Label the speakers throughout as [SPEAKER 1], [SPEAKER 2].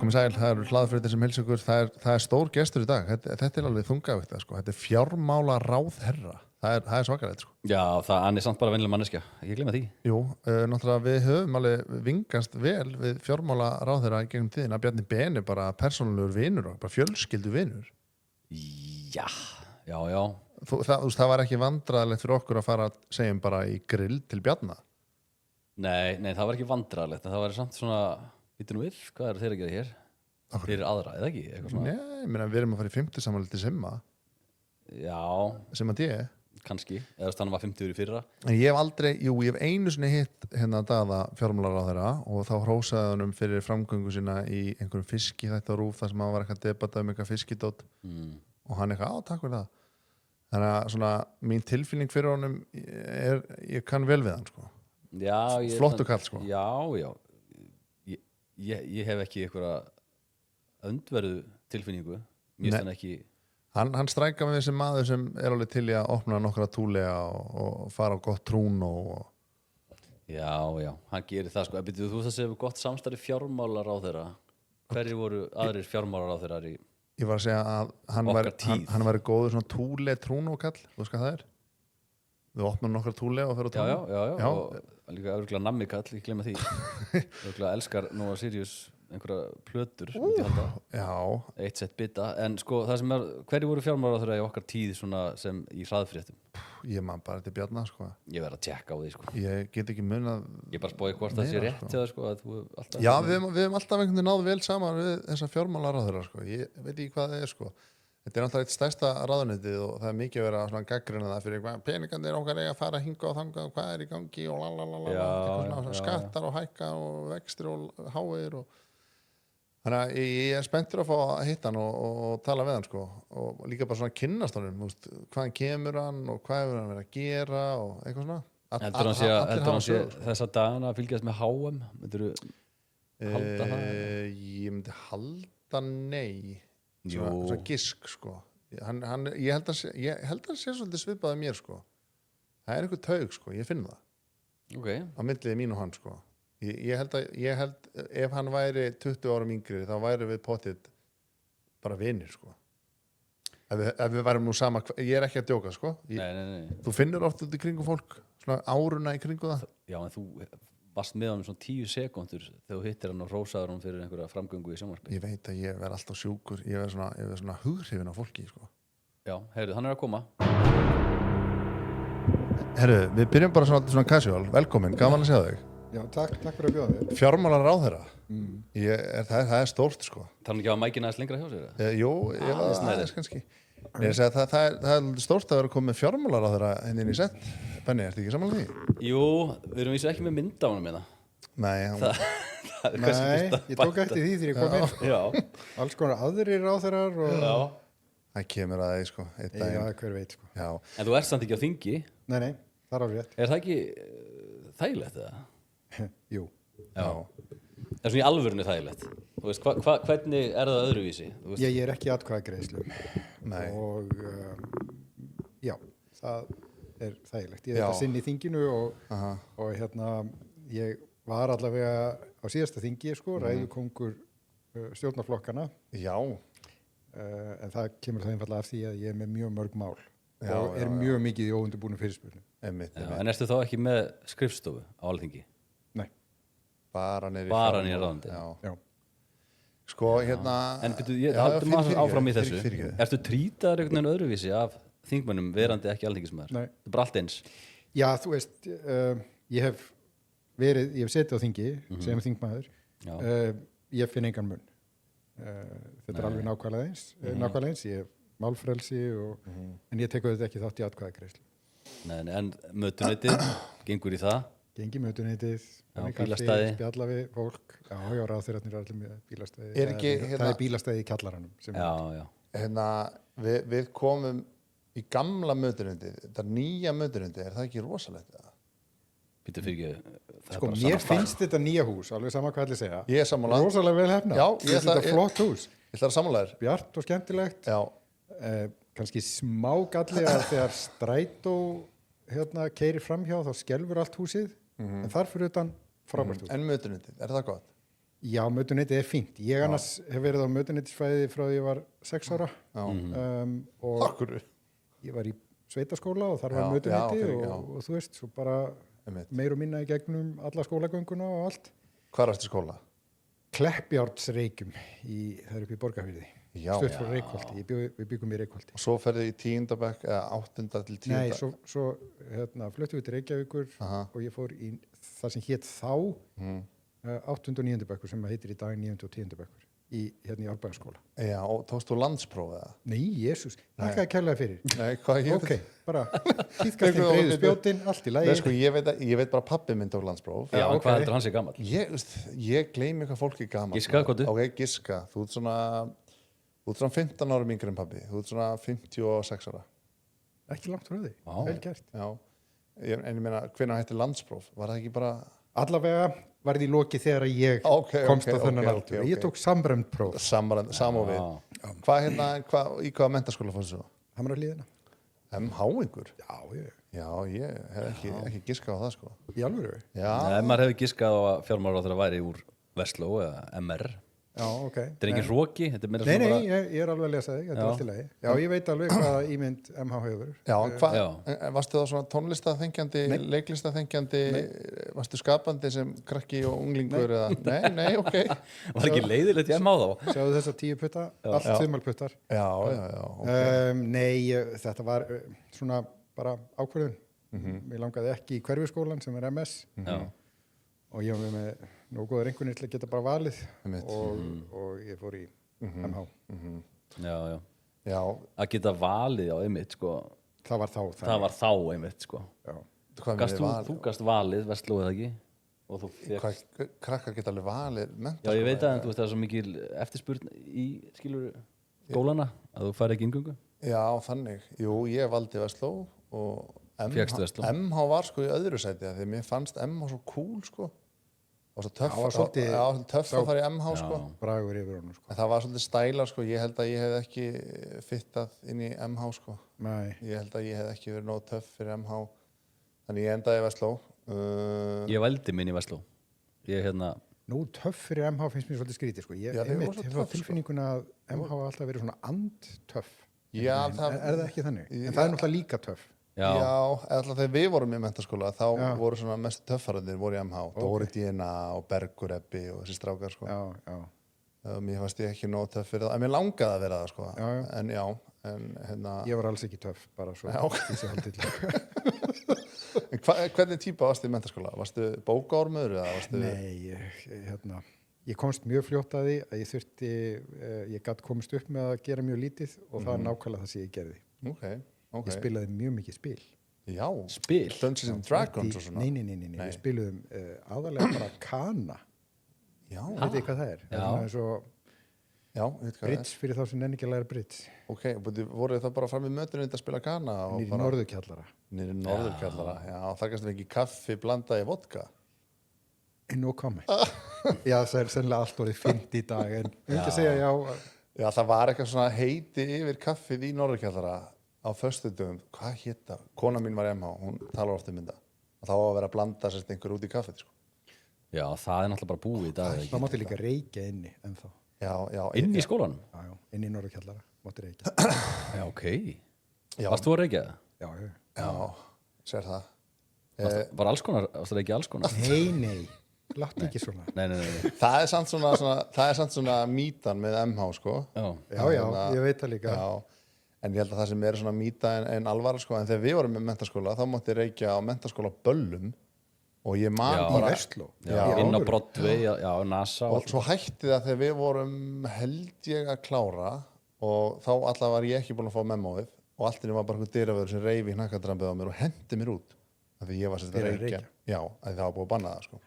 [SPEAKER 1] komið sæl, það eru hlaðfréttir sem heilsa ykkur, það er stór gestur í dag, þetta alveg þungavíkt, sko. Þetta fjármála ráðherra, það er svakalegt, sko.
[SPEAKER 2] Já, hann samt bara venjuleg manneskja, ekki gleyma því.
[SPEAKER 1] Jú, náttúrulega við höfum alveg vingast vel við fjármála ráðherra í gegnum tíðina, Bjarni Ben bara persónulegur vinur og bara fjölskyldu vinur.
[SPEAKER 2] Já.
[SPEAKER 1] Það var ekki vandræðilegt fyrir okkur að fara, segjum bara í grill til Bjarna.
[SPEAKER 2] Nei, það var ekki vandræðilegt, það var samt svona... Vittu nú hvað þeir að gera hér? Fyrir aðra, eða ekki?
[SPEAKER 1] Nei, við erum að fara í 50 samanlega til Simma.
[SPEAKER 2] Já.
[SPEAKER 1] Simma D.
[SPEAKER 2] Kannski, eða þannig var 50 í fyrra.
[SPEAKER 1] En ég hef einu sinni hitt hérna Daða fjármálaráðherra og þá hrósaði honum fyrir framgöngu sína í einhverjum fiski þetta rúf þar sem hann var eitthvað debatað eitthvað fiskidót og hann eitthvað, takk fyrir það. Þannig að svona mín tilfinning fyrir honum ég kann vel við hann, sko.
[SPEAKER 2] Já,
[SPEAKER 1] flottu kall, sko.
[SPEAKER 2] Já. Ég hef ekki einhverja öndverðu tilfinningu. Mér finnst hann ekki...
[SPEAKER 1] Hann strækka með þessi maður sem alveg til í að opna nokkra túlega og fara á gott trún og...
[SPEAKER 2] Já, hann gerir það, sko. Þú veist að segja gott samstarf fjármálaráðherra. Hverjir voru aðrir fjármálaráðherrar í
[SPEAKER 1] Ég var að segja að hann væri góður svona túle trúnókall, þú veist hvað það er? Þú opnar nokkra túle og fer á trún.
[SPEAKER 2] Já. Og líka örugglega nammikall, ekki glemma því. Örugglega elskar Nóa Sirius einhverja plötur, myndi ég halda.
[SPEAKER 1] Já.
[SPEAKER 2] Eitt sett bita. En sko, það sem hverju voru fjármálaráðherra í okkar tíð svona sem í hraðfréttum?
[SPEAKER 1] Ég man bara til Bjarna, sko.
[SPEAKER 2] Ég verð að tjekka á því, sko.
[SPEAKER 1] Ég get ekki munað...
[SPEAKER 2] Ég bara spói hvort það sé rétt hjá það, sko. Að þú alltaf
[SPEAKER 1] Já, við höfum alltaf einhvern veginn náð vel saman við þessa fjármálaráðherra, sko. Ég veit ekki hvað það er, sko. Þetta náttúrulega eitt stærsta ráðuneytið og það mikið að vera svona gagnrýna það fyrir peningarnir okkar eiga að fara hingað og þangað og hvað í gangi og lalalala, skattar og hækka og vextir og háir og þannig að ég spenntur að fá að hitta hann og tala við hann, sko, og líka bara svona kynnast honum, hvaðan kemur hann og hvað hefur hann verið að gera og eitthvað svona.
[SPEAKER 2] Heldur hann sé þessa dagana að fylgjast með HM? Myndirðu halda það?
[SPEAKER 1] Ég myndi halda nei. Svona gisk, sko. Ég held að sé svolítið svipaði mér, sko. Það er einhver taug, sko, ég finn það.
[SPEAKER 2] Ok.
[SPEAKER 1] Á milliði mín og hann, sko. Ég held ef hann væri 20 árum yngri þá væri við potið bara vinir, sko. Ef við værum nú sama, ég er ekki að djóka, sko.
[SPEAKER 2] Nei.
[SPEAKER 1] Þú finnur oft út í kringum fólk, svona áruna í kringu það.
[SPEAKER 2] Já, en þú varst með hann svona 10 sekúndur þegar þú hittir hann og rósaður hann fyrir einhverja framgöngu í sjónvarpi.
[SPEAKER 1] Ég veit að ég verð alltaf sjúkur, ég verð svona hughrifin á fólki, sko.
[SPEAKER 2] Já, heyrðu, hann að koma.
[SPEAKER 1] Herru, við byrjum bara svona casual, velkomin, gaman að sjá þig.
[SPEAKER 3] Já, takk fyrir að bjóða þér.
[SPEAKER 1] Fjármálaráðherra. Það er stórt, sko.
[SPEAKER 2] Það hann ekki að mækina aðeins lengra hjá sér?
[SPEAKER 1] Jú, aðeins kannski. Ég segi að það er stórt að vera komið fjármálaráðherra inn í sett. Benni, ertu ekki samanlega því?
[SPEAKER 2] Jú, við erum vísu ekki með mynd á honum hérna.
[SPEAKER 3] Nei, ég tók eftir því þegar ég kom inn.
[SPEAKER 2] Já.
[SPEAKER 3] Alls konar aðrir ráðherrar og...
[SPEAKER 2] Já.
[SPEAKER 1] Það kemur að því, sko.
[SPEAKER 3] Já, hver veit, sko.
[SPEAKER 1] Já.
[SPEAKER 2] En þú ert samt ekki á þingi?
[SPEAKER 3] Nei, það er alveg rétt.
[SPEAKER 2] Er það ekki þægilegt, eða?
[SPEAKER 3] Jú.
[SPEAKER 2] Já. Er svona í alvörinu þægilegt? Þú veist, hvernig er það öðruvísi?
[SPEAKER 3] Ég er ekki atkvæðagreiðslu.
[SPEAKER 1] Nei.
[SPEAKER 3] Og já, það er þægilegt. Ég er þetta sinn í þinginu og hérna, ég var allavega á síðasta þingi, sko, ræðukóngur stjórnarflokkana.
[SPEAKER 1] Já.
[SPEAKER 3] En það kemur það einfallega af því að ég er með mjög mörg mál og mjög mikið í óundirbúnum fyrirspurnum.
[SPEAKER 2] En ertu þá ekki með skrifstofu á Alþingi?
[SPEAKER 3] Nei.
[SPEAKER 1] Bara niður
[SPEAKER 2] í ráðuneyti.
[SPEAKER 3] Já.
[SPEAKER 1] Sko, hérna...
[SPEAKER 2] En haldum maður áfram í þessu. Ertu trýtaður einhvern veginn öðruvísi af þingmönnum verandi ekki alþingismaður?
[SPEAKER 3] Nei.
[SPEAKER 2] Það er bara allt eins.
[SPEAKER 3] Já, þú veist, ég hef setið á þingi sem þingmaður. Ég finn engan mun. Þetta er alveg nákvæmlega eins. Ég hef málfrelsi en ég tekur þetta ekki þátt í atkvæðagreiðslu.
[SPEAKER 2] Nei, en mötuneytið, gengur í það?
[SPEAKER 3] Gengi mötuneytið,
[SPEAKER 2] bílastæði,
[SPEAKER 3] spjalla við fólk. Já, ráðherrarnir er allir með bílastæði. Það er bílastæði í kjallaranum.
[SPEAKER 2] Já.
[SPEAKER 1] Hérna, við komum í gamla mötuneytið, þetta nýja mötuneytið, er það ekki rosalegt?
[SPEAKER 2] Býttu fyrir ekki.
[SPEAKER 3] Sko, mér finnst þetta nýja hús, alveg sama hvað allir segja.
[SPEAKER 1] Ég er sammála.
[SPEAKER 3] Rosalega vel hefnað.
[SPEAKER 1] Já,
[SPEAKER 3] þetta flott hús.
[SPEAKER 1] Ég ætla að sammála þér.
[SPEAKER 3] Bjart og skemmtilegt.
[SPEAKER 1] Já.
[SPEAKER 3] Kannski smá galli að þegar strætó keyrir framhjá þá skelfur allt húsið en þar fyrir utan frábært hús.
[SPEAKER 1] En mötuneytið, er það gott?
[SPEAKER 3] Já, mötuneytið fínt. Ég annars hef verið á mötuneytisfæði frá því ég var 6 ára og
[SPEAKER 1] Akkur
[SPEAKER 3] ég var í sveitaskóla og þar var
[SPEAKER 1] Já,
[SPEAKER 3] mötuneyti
[SPEAKER 1] já, já.
[SPEAKER 3] og þú veist, svo bara
[SPEAKER 1] Einmitt.
[SPEAKER 3] meir og minna í gegnum alla skólagönguna og allt.
[SPEAKER 1] Hvar ertu í skóla?
[SPEAKER 3] Kleppjárnsreykjum, það er upp í Borgarfirði.
[SPEAKER 1] Já.
[SPEAKER 3] Stutt frá Reykholti, við byggum í Reykholti.
[SPEAKER 1] Og svo ferðu í 10. bekk eða 8. til 10.
[SPEAKER 3] Nei, svo fluttum við til Reykjavíkur og ég fór í það sem hét þá 8. og 9. bekkur sem heitir í dag 9. og 10. bekkur hérna í Árbæðarskóla.
[SPEAKER 1] Já, og tókst þú landspróf eða?
[SPEAKER 3] Nei, Jesús, þakkaði kærlega fyrir.
[SPEAKER 1] Nei, hvað ég
[SPEAKER 3] Ok, bara hýtkastin breiðu spjótin, allt í lagi.
[SPEAKER 1] Nei, sko, ég veit bara pabbi minn tók landspróf.
[SPEAKER 2] Já,
[SPEAKER 3] ok.
[SPEAKER 2] hvað heldur hann sé gammal?
[SPEAKER 1] Ég gleymi hvað fólk er gamall.
[SPEAKER 2] Giska, hvað þú?
[SPEAKER 1] Ok, giska. Þú ert svona 15 árum yngri en pabbi. Þú ert svona 56 ára.
[SPEAKER 3] Ekki langt frá því,
[SPEAKER 2] Já.
[SPEAKER 3] vel gert.
[SPEAKER 1] Já. En ég meina, hvenær hætti landspróf? Var það ekki bara...
[SPEAKER 3] Allavega var því lokið þegar ég
[SPEAKER 1] Ok,
[SPEAKER 3] komst
[SPEAKER 1] ok,
[SPEAKER 3] á þennan
[SPEAKER 1] ok,
[SPEAKER 3] aldur.
[SPEAKER 1] ok.
[SPEAKER 3] Ég tók samræmd próf,
[SPEAKER 1] Samofið. Í hvaða mentaskóla fórstu svo?
[SPEAKER 3] Hamralíðina.
[SPEAKER 1] MH-ingur?
[SPEAKER 3] Já,
[SPEAKER 1] Já, ég hef ekki giskað á það, sko.
[SPEAKER 3] í alvöru.
[SPEAKER 1] Já.
[SPEAKER 2] Nei, maður hefur giskað á að fjármálaráðherra væri úr Vestló eða MR.
[SPEAKER 3] Já, ok.
[SPEAKER 2] Þetta er engin hróki, þetta er meira
[SPEAKER 3] Nei,
[SPEAKER 2] svona
[SPEAKER 3] ég er alveg að lesa þig, þetta er
[SPEAKER 2] Já.
[SPEAKER 3] allt í lagi. Já, ég veit alveg hvaða ímynd MH hefur.
[SPEAKER 1] Já,
[SPEAKER 2] Já.
[SPEAKER 1] Varstu þá svona tónlistaþengjandi, leiklistaþengjandi, varstu skapandi sem krakki og unglingur eða? Nei, ok.
[SPEAKER 2] Var ekki leiðilegt ég má þá?
[SPEAKER 3] Sjáðu þessa 10 putta, allt þumalputtar.
[SPEAKER 1] Já, ok.
[SPEAKER 3] Nei, þetta var svona bara ákvörðun. Mér langaði ekki í hverfiskólan sem er MS
[SPEAKER 2] Já.
[SPEAKER 3] og ég var með nógu góður einhvernir til að geta bara valið
[SPEAKER 1] Einmitt.
[SPEAKER 3] og ég fór í MH.
[SPEAKER 2] Já.
[SPEAKER 1] Já,
[SPEAKER 2] Að geta valið á einmitt, sko.
[SPEAKER 3] Það var þá.
[SPEAKER 2] Það var þá einmitt, sko.
[SPEAKER 3] Já.
[SPEAKER 1] hvað
[SPEAKER 2] Gast þú gast valið Vestló eða ekki? Og þú fékkst...
[SPEAKER 1] Hvað krakkar geta alveg valið
[SPEAKER 2] Já,
[SPEAKER 1] menntaskóla?
[SPEAKER 2] ég veit að en þú veist það er svo mikil eftirspurn í, skilur, skólana að þú fær ekki inngöngu.
[SPEAKER 1] Já, þannig. Jú, ég valdi Vestló og
[SPEAKER 2] Fékkstu Vestló?
[SPEAKER 1] MH var sko í öðru sæti af því að mér fannst MH svo cool, sko. Það var svo töff,
[SPEAKER 3] Já, var svolítið-
[SPEAKER 1] töff að fara í MH, sko.
[SPEAKER 3] Bragur yfir honum, sko.
[SPEAKER 1] En það var svolítið stæla, sko. Ég held að ég hef ekki fittað inn í MH, sko.
[SPEAKER 3] Nei.
[SPEAKER 1] Ég held að ég hef ekki verið nóg töff fyrir MH. Þannig ég endaði í Vestló.
[SPEAKER 2] Ég veldi minn í Vestló. Ég hérna...
[SPEAKER 3] Nú töff fyrir MH finnst mér svolítið skrítið, sko. Ég
[SPEAKER 1] Já, þeir voru
[SPEAKER 3] einmitt
[SPEAKER 1] svo
[SPEAKER 3] hef á
[SPEAKER 1] töff, sko.
[SPEAKER 3] tilfinninguna að MH hafa alltaf verið svona andtöff.
[SPEAKER 1] Já,
[SPEAKER 3] Er það ekki þannig? En það er náttúrulega líka töff.
[SPEAKER 2] Já.
[SPEAKER 1] alltaf þegar við vorum í mentaskóla þá
[SPEAKER 3] Já.
[SPEAKER 1] voru svona mestu töffararnir voru í MH. Dóri Díena og Bergur Ebbi og þessi strákar, sko.
[SPEAKER 3] Já.
[SPEAKER 1] Mér fannst ég ekki nóg töff fyrir það. En mér langaði að vera það, sko.
[SPEAKER 3] Já.
[SPEAKER 1] En hérna...
[SPEAKER 3] Ég var alls ekki töff, bara svo.
[SPEAKER 1] Já.
[SPEAKER 3] Því sé haldið til.
[SPEAKER 1] En hvernig típa varstu í mentaskóla? Varstu bókaormur eða varstu...
[SPEAKER 3] Nei, ég komst mjög fljótt að því að ég þurfti, ég gatt komist upp með að gera mjög lítið og það er nákvæmlega það sem ég gerði.
[SPEAKER 1] Ok.
[SPEAKER 3] Ég spilaði mjög mikið spil.
[SPEAKER 1] Já.
[SPEAKER 2] Spil?
[SPEAKER 1] Dungeons and Dragons og svona.
[SPEAKER 3] Nei. Við spiluðum aðalega bara kana.
[SPEAKER 1] Já.
[SPEAKER 3] Veit þið hvað það er?
[SPEAKER 2] Já.
[SPEAKER 3] Það er eins og
[SPEAKER 1] Já, ég veit hvað það er.
[SPEAKER 3] bridge fyrir þá sem nenni ekki að læra bridge.
[SPEAKER 1] Ok, voruð það bara fram í mötunni að spila kana?
[SPEAKER 3] Nýri norðurkjallara.
[SPEAKER 1] Nýri norðurkjallara, já. Það kannski ekki kaffi blandað í vodka.
[SPEAKER 3] No comment. Já, það er sennilega allt orðið fint í dag, en ekki að segja já.
[SPEAKER 1] Já, það var eitthvað svona heiti yfir kaffið í norðurkjallara á föstudöfum. Hvað hét það? Kona mín var MH, hún talar ofta um þetta. Og þá var að vera að blanda sérst einhver út í kaffið, sko.
[SPEAKER 2] Já, það er náttúrulega bara búið í dag.
[SPEAKER 3] Það mátti líka reykja inni ennþá.
[SPEAKER 1] Já.
[SPEAKER 2] Inn í skólanum?
[SPEAKER 3] Já, inni í norðurkjallara mátti reykja.
[SPEAKER 2] Já, ok.
[SPEAKER 1] Já.
[SPEAKER 2] Varst þú að reykja það?
[SPEAKER 3] Já.
[SPEAKER 1] Já, sér það.
[SPEAKER 2] Var alls konar, varst það reykja alls konar?
[SPEAKER 3] Nei. Láttu ekki svona.
[SPEAKER 2] Nei.
[SPEAKER 1] Það er samt svona mýtan með MH, sko.
[SPEAKER 3] Já, ég veit það líka.
[SPEAKER 1] Já, en ég held að það sem er svona mýta en alvara, sko. En þegar við vorum með mentaskóla, þá mátti reykja á mentaskóla böllum og ég man
[SPEAKER 2] Já.
[SPEAKER 1] bara...
[SPEAKER 3] Í Vestló?
[SPEAKER 2] Já, inn á Broadway, já, NASA.
[SPEAKER 1] Og svo hætti það þegar við vorum held ég að klára og þá alltaf var ég ekki búin að fá memóið og allt inni var bara einhver dyravörður sem reyfi hnakkadrambið á mér og hendi mér út af því ég var sett að reykja. Já, af því það var búið að banna það, sko.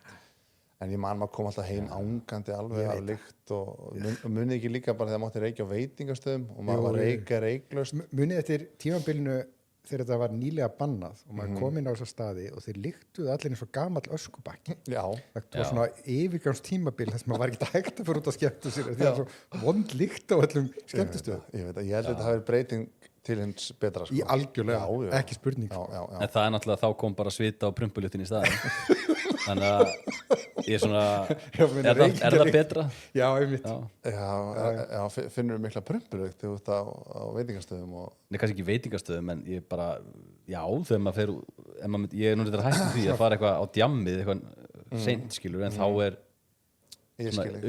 [SPEAKER 1] En ég man maður kom alltaf heim ángandi alveg af lykt og munið ekki líka bara þegar mátti reykja á veitingastöðum og maður var reyklaust.
[SPEAKER 3] Munið eftir tímabilinu þegar þetta var nýlega bannað og maður kom inn á þessa staði og þeir lyktuðu allir eins og gamall öskubakki.
[SPEAKER 1] Já.
[SPEAKER 3] Það var svona yfirgangs tímabil þess að maður var ekki hægt að fara út að skemmta sér því það var svo vond lykt á öllum skemmtustöðum.
[SPEAKER 1] Ég veit að ég held að þetta hafi verið breyting til hins betra sko.
[SPEAKER 3] Í algjörlega,
[SPEAKER 1] Já, já.
[SPEAKER 3] ekki spurning.
[SPEAKER 1] Já.
[SPEAKER 2] En það er náttúrulega, þá kom bara svita á prumpuljutin í staðinn. Þannig að ég er svona, er það betra?
[SPEAKER 3] Já, einmitt.
[SPEAKER 1] Já, finnur við mikla prumpulykt þegar þú ert á veitingastöðum og...
[SPEAKER 2] Nei, kannski ekki veitingastöðum, en ég bara, já, þegar maður fer, ég er nú þetta hægt því að fara eitthvað á djammið, eitthvað seint, skilur, en þá er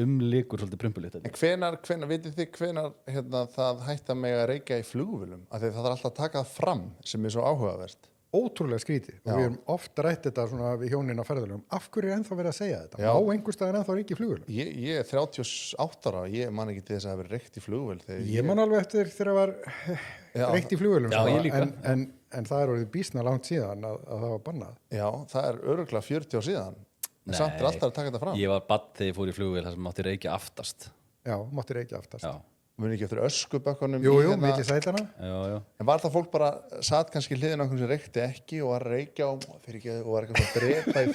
[SPEAKER 2] umlikur svolítið prumpulykt.
[SPEAKER 1] En hvenar, vitið þið hvenar það hætti að mega reykja í flugvélum? Af því það þarf alltaf að taka það fram sem er svo áhugavert.
[SPEAKER 3] Ótrúlega skrítið og við erum oft rætt þetta svona við hjónin á ferðalögum. Af hverju er ennþá verið að segja þetta? Á einhver staðar ennþá reykja í flugvélum?
[SPEAKER 1] Ég er 38 ára, ég man ekki til þess að hafa verið reykt í flugvél.
[SPEAKER 3] Ég man alveg eftir þegar var reykt í flugvélum.
[SPEAKER 2] Já, ég líka.
[SPEAKER 3] En það er orðið býsna langt síðan að það var bannað.
[SPEAKER 1] Já, það er örugglega 40 ár síðan. En samt er alltaf að taka þetta fram.
[SPEAKER 2] Ég var barn þegar ég fór í flugvél þar sem mátti reykja aftast.
[SPEAKER 3] Já, mátti reykja aftast.
[SPEAKER 2] Já.
[SPEAKER 1] Muni ekki eftir öskubökkunum.
[SPEAKER 3] Jú, milli sætlana.
[SPEAKER 2] Já.
[SPEAKER 1] En var það fólk bara satt kannski hliðin á einhvern sem reykti ekki og var að reykja og var eitthvað að drepa í...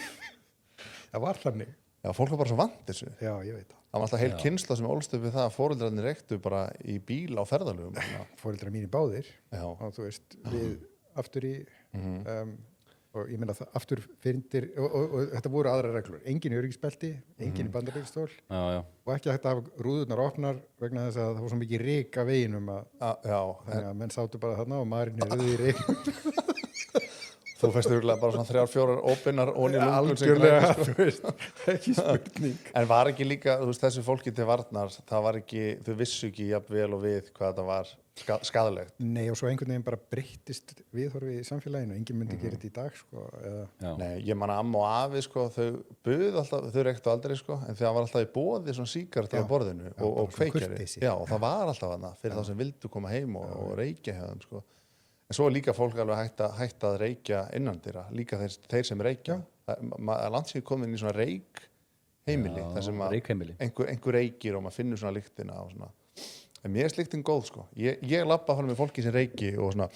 [SPEAKER 3] Það var þannig.
[SPEAKER 1] Já, fólk var bara svo vant þessu.
[SPEAKER 3] Já, ég veit það.
[SPEAKER 1] Það var alltaf heil kynslóð sem ólst upp við það að foreldrarnir reyktu bara í bíl á ferðalögum.
[SPEAKER 3] Foreldrar mínir báðir.
[SPEAKER 1] Já.
[SPEAKER 3] Og þú veist, við aftur í... og ég meina það aftur fyrndir og þetta voru aðra reglur, engin í öryggisbelti, engin í bandarbyrgstól og ekki hægt að hafa rúðurnar opnar vegna þess að það var svo mikið ryk af veginum þannig að menn sátu bara þarna og maðurinn er rauð í ryk.
[SPEAKER 1] Þú fæst örgulega bara svona 3-4 óbinnar onni lungun
[SPEAKER 3] algjörlega, þú veist, ekki spurning.
[SPEAKER 1] En var ekki líka, þú veist, þessu fólki til varnar, það var ekki, þau vissu ekki jafn vel og við hvað þetta var skadalegt.
[SPEAKER 3] Nei, og svo einhvern veginn bara breyttist viðhorfi í samfélaginu, enginn myndi gera þetta í dag, sko.
[SPEAKER 1] Nei, ég man að amma og afi, sko, þau buðu alltaf, þau reyktu aldrei, sko, en það var alltaf í boði svona sígarettur á borðinu og kveikjari. Já, og það var alltaf þarna fyrir þá sem vildu koma heim og reykja hjá þeim, sko. En svo er líka fólk alveg hægt að reykja innandyra, líka þeir sem reykja. Landsíð komin í svona reyk heimili, þar sem einhver reykir og maður finnur svona lyktina og svona. En mér er lyktin góð, sko. Ég labba fram með fólki sem reyki og svona...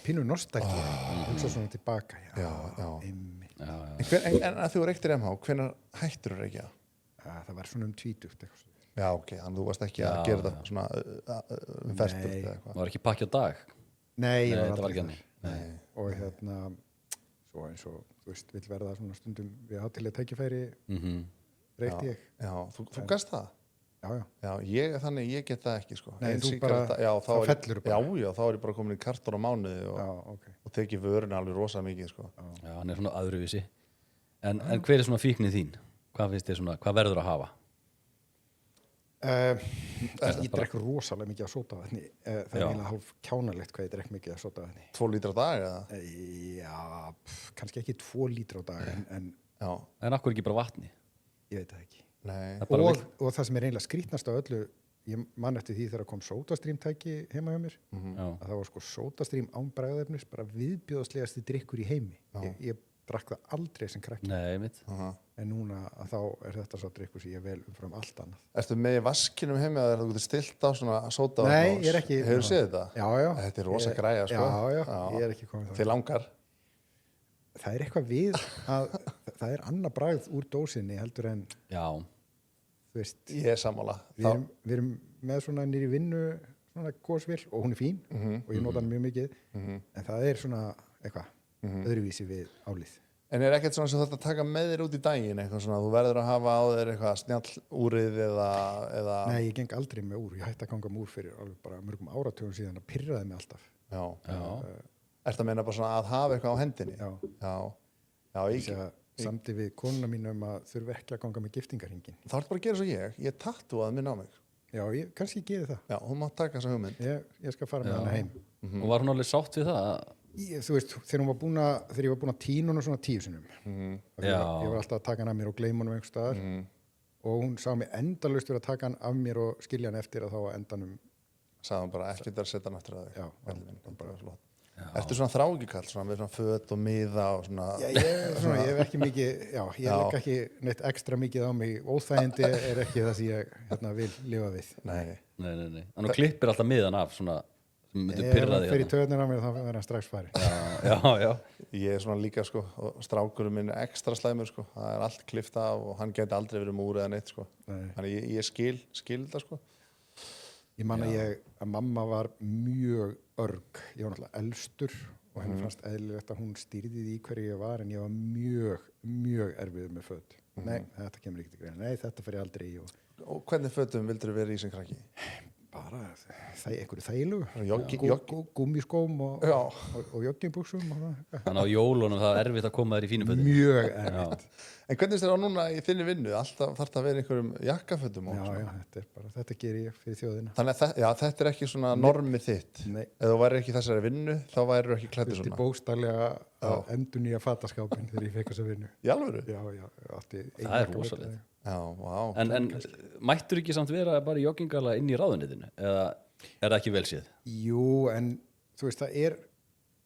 [SPEAKER 3] Pínur nostalgía, hugsa svona tilbaka.
[SPEAKER 1] Já. En að þú reyktir MH, hvenær hættir þú að reykja?
[SPEAKER 3] Það var svona 20 eitthvað.
[SPEAKER 1] Já, ok, þannig þú varst ekki að gera þetta svona fertur eða eitthvað.
[SPEAKER 2] Það var ekki pakki á dag?
[SPEAKER 3] Nei, ég
[SPEAKER 2] var aldrei
[SPEAKER 3] þar. Og svo eins og, þú veist, vill verða svona stundum við hátilega tækifæri, reykti ég.
[SPEAKER 1] Já, þú gast það?
[SPEAKER 3] Já.
[SPEAKER 1] Ég get það ekki, sko.
[SPEAKER 3] Nei, þú bara, þá fellur bara.
[SPEAKER 1] Já, þá er ég bara komin í karton á mánuði og tekið vöruna alveg rosa mikið, sko.
[SPEAKER 2] Já, hann er svona öðruvísi. En hver er svona fíknin þín? Hvað finnst þér svona, hvað verður að hafa?
[SPEAKER 3] Ég drekk rosalega mikið af sódavatni. Það er eiginlega hálf kjánalegt hvað ég drekk mikið af sódavatni.
[SPEAKER 1] 2 lítra á dag, eða?
[SPEAKER 3] Já, kannski ekki 2 lítra á dag, en
[SPEAKER 2] akkur ekki bara vatni?
[SPEAKER 3] Ég veit það ekki. Og það sem er eiginlega skrítnast af öllu, ég man eftir því þegar kom SodaStream-tæki heima hjá mér, að það var sko SodaStream án bragðefnis, bara viðbjóðslegasti drykkur í heimi. Ég drakk það aldrei sem krakki.
[SPEAKER 2] Nei, mitt.
[SPEAKER 3] En núna þá er þetta svo drykkur sem ég vel umfram allt annað.
[SPEAKER 1] Ertu með í vaskinum heimi að þú getur stilt á svona sódavatn?
[SPEAKER 3] Nei, ég er ekki.
[SPEAKER 1] Hefur þú séð þetta?
[SPEAKER 3] Já.
[SPEAKER 1] Þetta er rosa græja, sko.
[SPEAKER 3] Já, ég er ekki komið það.
[SPEAKER 1] Þið langar?
[SPEAKER 3] Það er eitthvað við að það er annað bragð úr dósinni heldur en...
[SPEAKER 2] Já.
[SPEAKER 3] Þú veist.
[SPEAKER 1] Ég er sammála.
[SPEAKER 3] Við erum með svona nýri vinnu, svona gósvél og hún er fín og ég nota hann mjög mikið. En það er svona eitthvað öðruvísi við álið.
[SPEAKER 1] En er ekkert svona sem þetta taka með þér út í daginn eitthvað svona, þú verður að hafa á þér eitthvað snjallúrið eða...
[SPEAKER 3] Nei, ég geng aldrei með úr, ég hætti að ganga með úr fyrir alveg bara mörgum áratugum síðan að pirraði mig alltaf.
[SPEAKER 1] Já. Ertu að meina bara svona að hafa eitthvað á hendinni?
[SPEAKER 3] Já. Samdi við konuna mín að þurfi ekki að ganga með giftingarhringin.
[SPEAKER 1] Það er bara að gera svo ég tattúaði minn á mig.
[SPEAKER 3] Já, kannski ég geri það.
[SPEAKER 1] Já, hún mátt taka þessa hugmynd.
[SPEAKER 3] Ég skal fara með hana heim.
[SPEAKER 2] Og var hún alveg sátt við það?
[SPEAKER 3] Þú veist, þegar ég var búin að tína hana svona 10 sinnum. Ég var alltaf að taka hann af mér og gleyma hann einhvers staðar. Og hún sá mig endalaust verið að taka hann af mér og skilja hann eftir að þá á endanum.
[SPEAKER 1] Sagði hún bara ekki að setja hann eftir að þig.
[SPEAKER 3] Já, bara flott.
[SPEAKER 1] Ertu svona þrágikall, svona með svona föt og miða og svona...
[SPEAKER 3] Já, ég hef ekki mikið, ég legg ekki neitt ekstra mikið á mig. Óþægindi er ekki það sem ég vil lifa við.
[SPEAKER 1] Nei.
[SPEAKER 2] Þannig klippir alltaf miðan af svona...
[SPEAKER 3] Ef það fyrir töðnir á mér þá verður hann strax fari.
[SPEAKER 2] Já.
[SPEAKER 1] Ég er svona líka, sko, og strákurinn minn er ekstra slæmur, sko. Það er allt klippt af og hann geti aldrei verið múr eða neitt, sko. Þannig ég skil það, sko.
[SPEAKER 3] Ég man að mamma var mjög örg. Ég var náttúrulega elstur og henni fannst eðlilegt að hún stýrði því hverju ég var en ég var mjög erfiður með föt. Nei, þetta kemur ekki til greina. Nei, þetta fer ég aldrei í.
[SPEAKER 1] Og hvernig fötum vildur þú vera í sem krakki?
[SPEAKER 3] Bara einhverju þægilegu. Gúmmiskóm og joggingbuxum.
[SPEAKER 2] Þannig á jólunum það er erfitt að koma þér í fínu fötum.
[SPEAKER 3] Mjög erfitt.
[SPEAKER 1] En hvernig er þetta núna í þinni vinnu? Alltaf þarf það að vera einhverjum jakkafötum og
[SPEAKER 3] þetta ger ég fyrir þjóðina.
[SPEAKER 1] Þannig að þetta er ekki svona normið þitt.
[SPEAKER 3] Nei.
[SPEAKER 1] Ef þú væri ekki í þessari vinnu, þá væri þú ekki klæddur svona.
[SPEAKER 3] Þetta er bókstaflega að endurnýja fataskápinn þegar ég fekk þessa vinnu.
[SPEAKER 1] Í alvöru?
[SPEAKER 3] Já.
[SPEAKER 2] Það er rosalegt.
[SPEAKER 1] Já, vá.
[SPEAKER 2] En mættur ekki samt vera bara í joggingala inn í ráðuneytinu? Eða er það ekki vel séð?
[SPEAKER 3] Jú, en þú veist, það er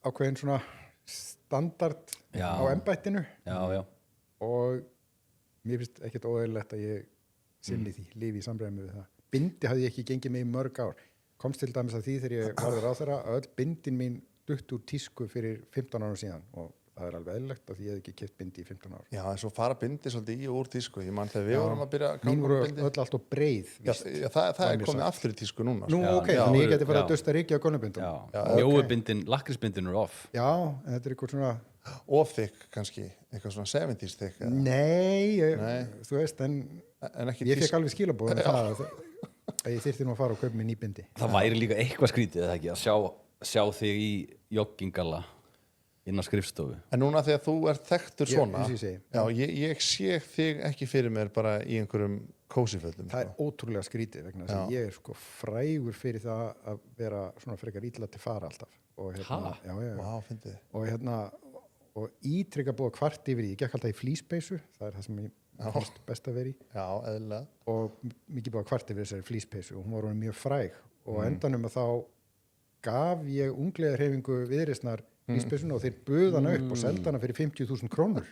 [SPEAKER 3] ákveðin svona standard á embættinu.
[SPEAKER 2] Já.
[SPEAKER 3] Og mér finnst ekkert óeðlilegt að ég sinni því, lifi í samræmi við það. Bindi hafði ég ekki gengið með í mörg ár. Komst til dæmis að því þegar ég varður á þeirra að öll bindin mín dutt úr tísku fyrir 15 árum síðan og það er alveg eðlilegt að því ég hef ekki keypt bindi í 15 ár.
[SPEAKER 1] Já, en svo fara bindi svolítið í og úr tísku. Ég man þegar við vorum að byrja að
[SPEAKER 3] mín voru
[SPEAKER 1] bindi.
[SPEAKER 3] öll allt og breið.
[SPEAKER 1] Já, það er komið aftur í tísku núna.
[SPEAKER 3] Nú, þannig ég geti bara að dusta ríki á gónubindum.
[SPEAKER 2] Mjóubindin, lakrísbindin eru off.
[SPEAKER 3] Já, en þetta er eitthvað svona
[SPEAKER 1] Of þykk kannski, eitthvað svona 70s þykk.
[SPEAKER 3] Nei, þú veist, en
[SPEAKER 1] ekki
[SPEAKER 3] ég fekk alveg skilabóð að ég þyrfti nú að fara og kaupa mér ný bindi.
[SPEAKER 2] Það væri líka eitthvað skrítið, eða ekki, að sjá þig í joggingalla inn á skrifstofu.
[SPEAKER 1] En núna þegar þú ert þekktur svona,
[SPEAKER 3] ég
[SPEAKER 1] sé þig ekki fyrir mér bara í einhverjum kósiföllum.
[SPEAKER 3] Það er ótrúlega skrítið vegna þess að ég er sko frægur fyrir það að vera svona frekar illa til fara alltaf. Og
[SPEAKER 1] fyndið.
[SPEAKER 3] Og ítrekka búið kvart yfir því. Ég gekk alltaf í flíspeysu, það er það sem ég fannst best að vera í.
[SPEAKER 1] Já, eðlilega.
[SPEAKER 3] Og mikið búið kvart yfir þessari flíspeysu og hún var mjög fræg. Og endanum að þá gaf ég unglegarhreyfingu Viðreisnar flíspeysuna og þeir buðu hana upp og seldu hana fyrir 50.000 krónur.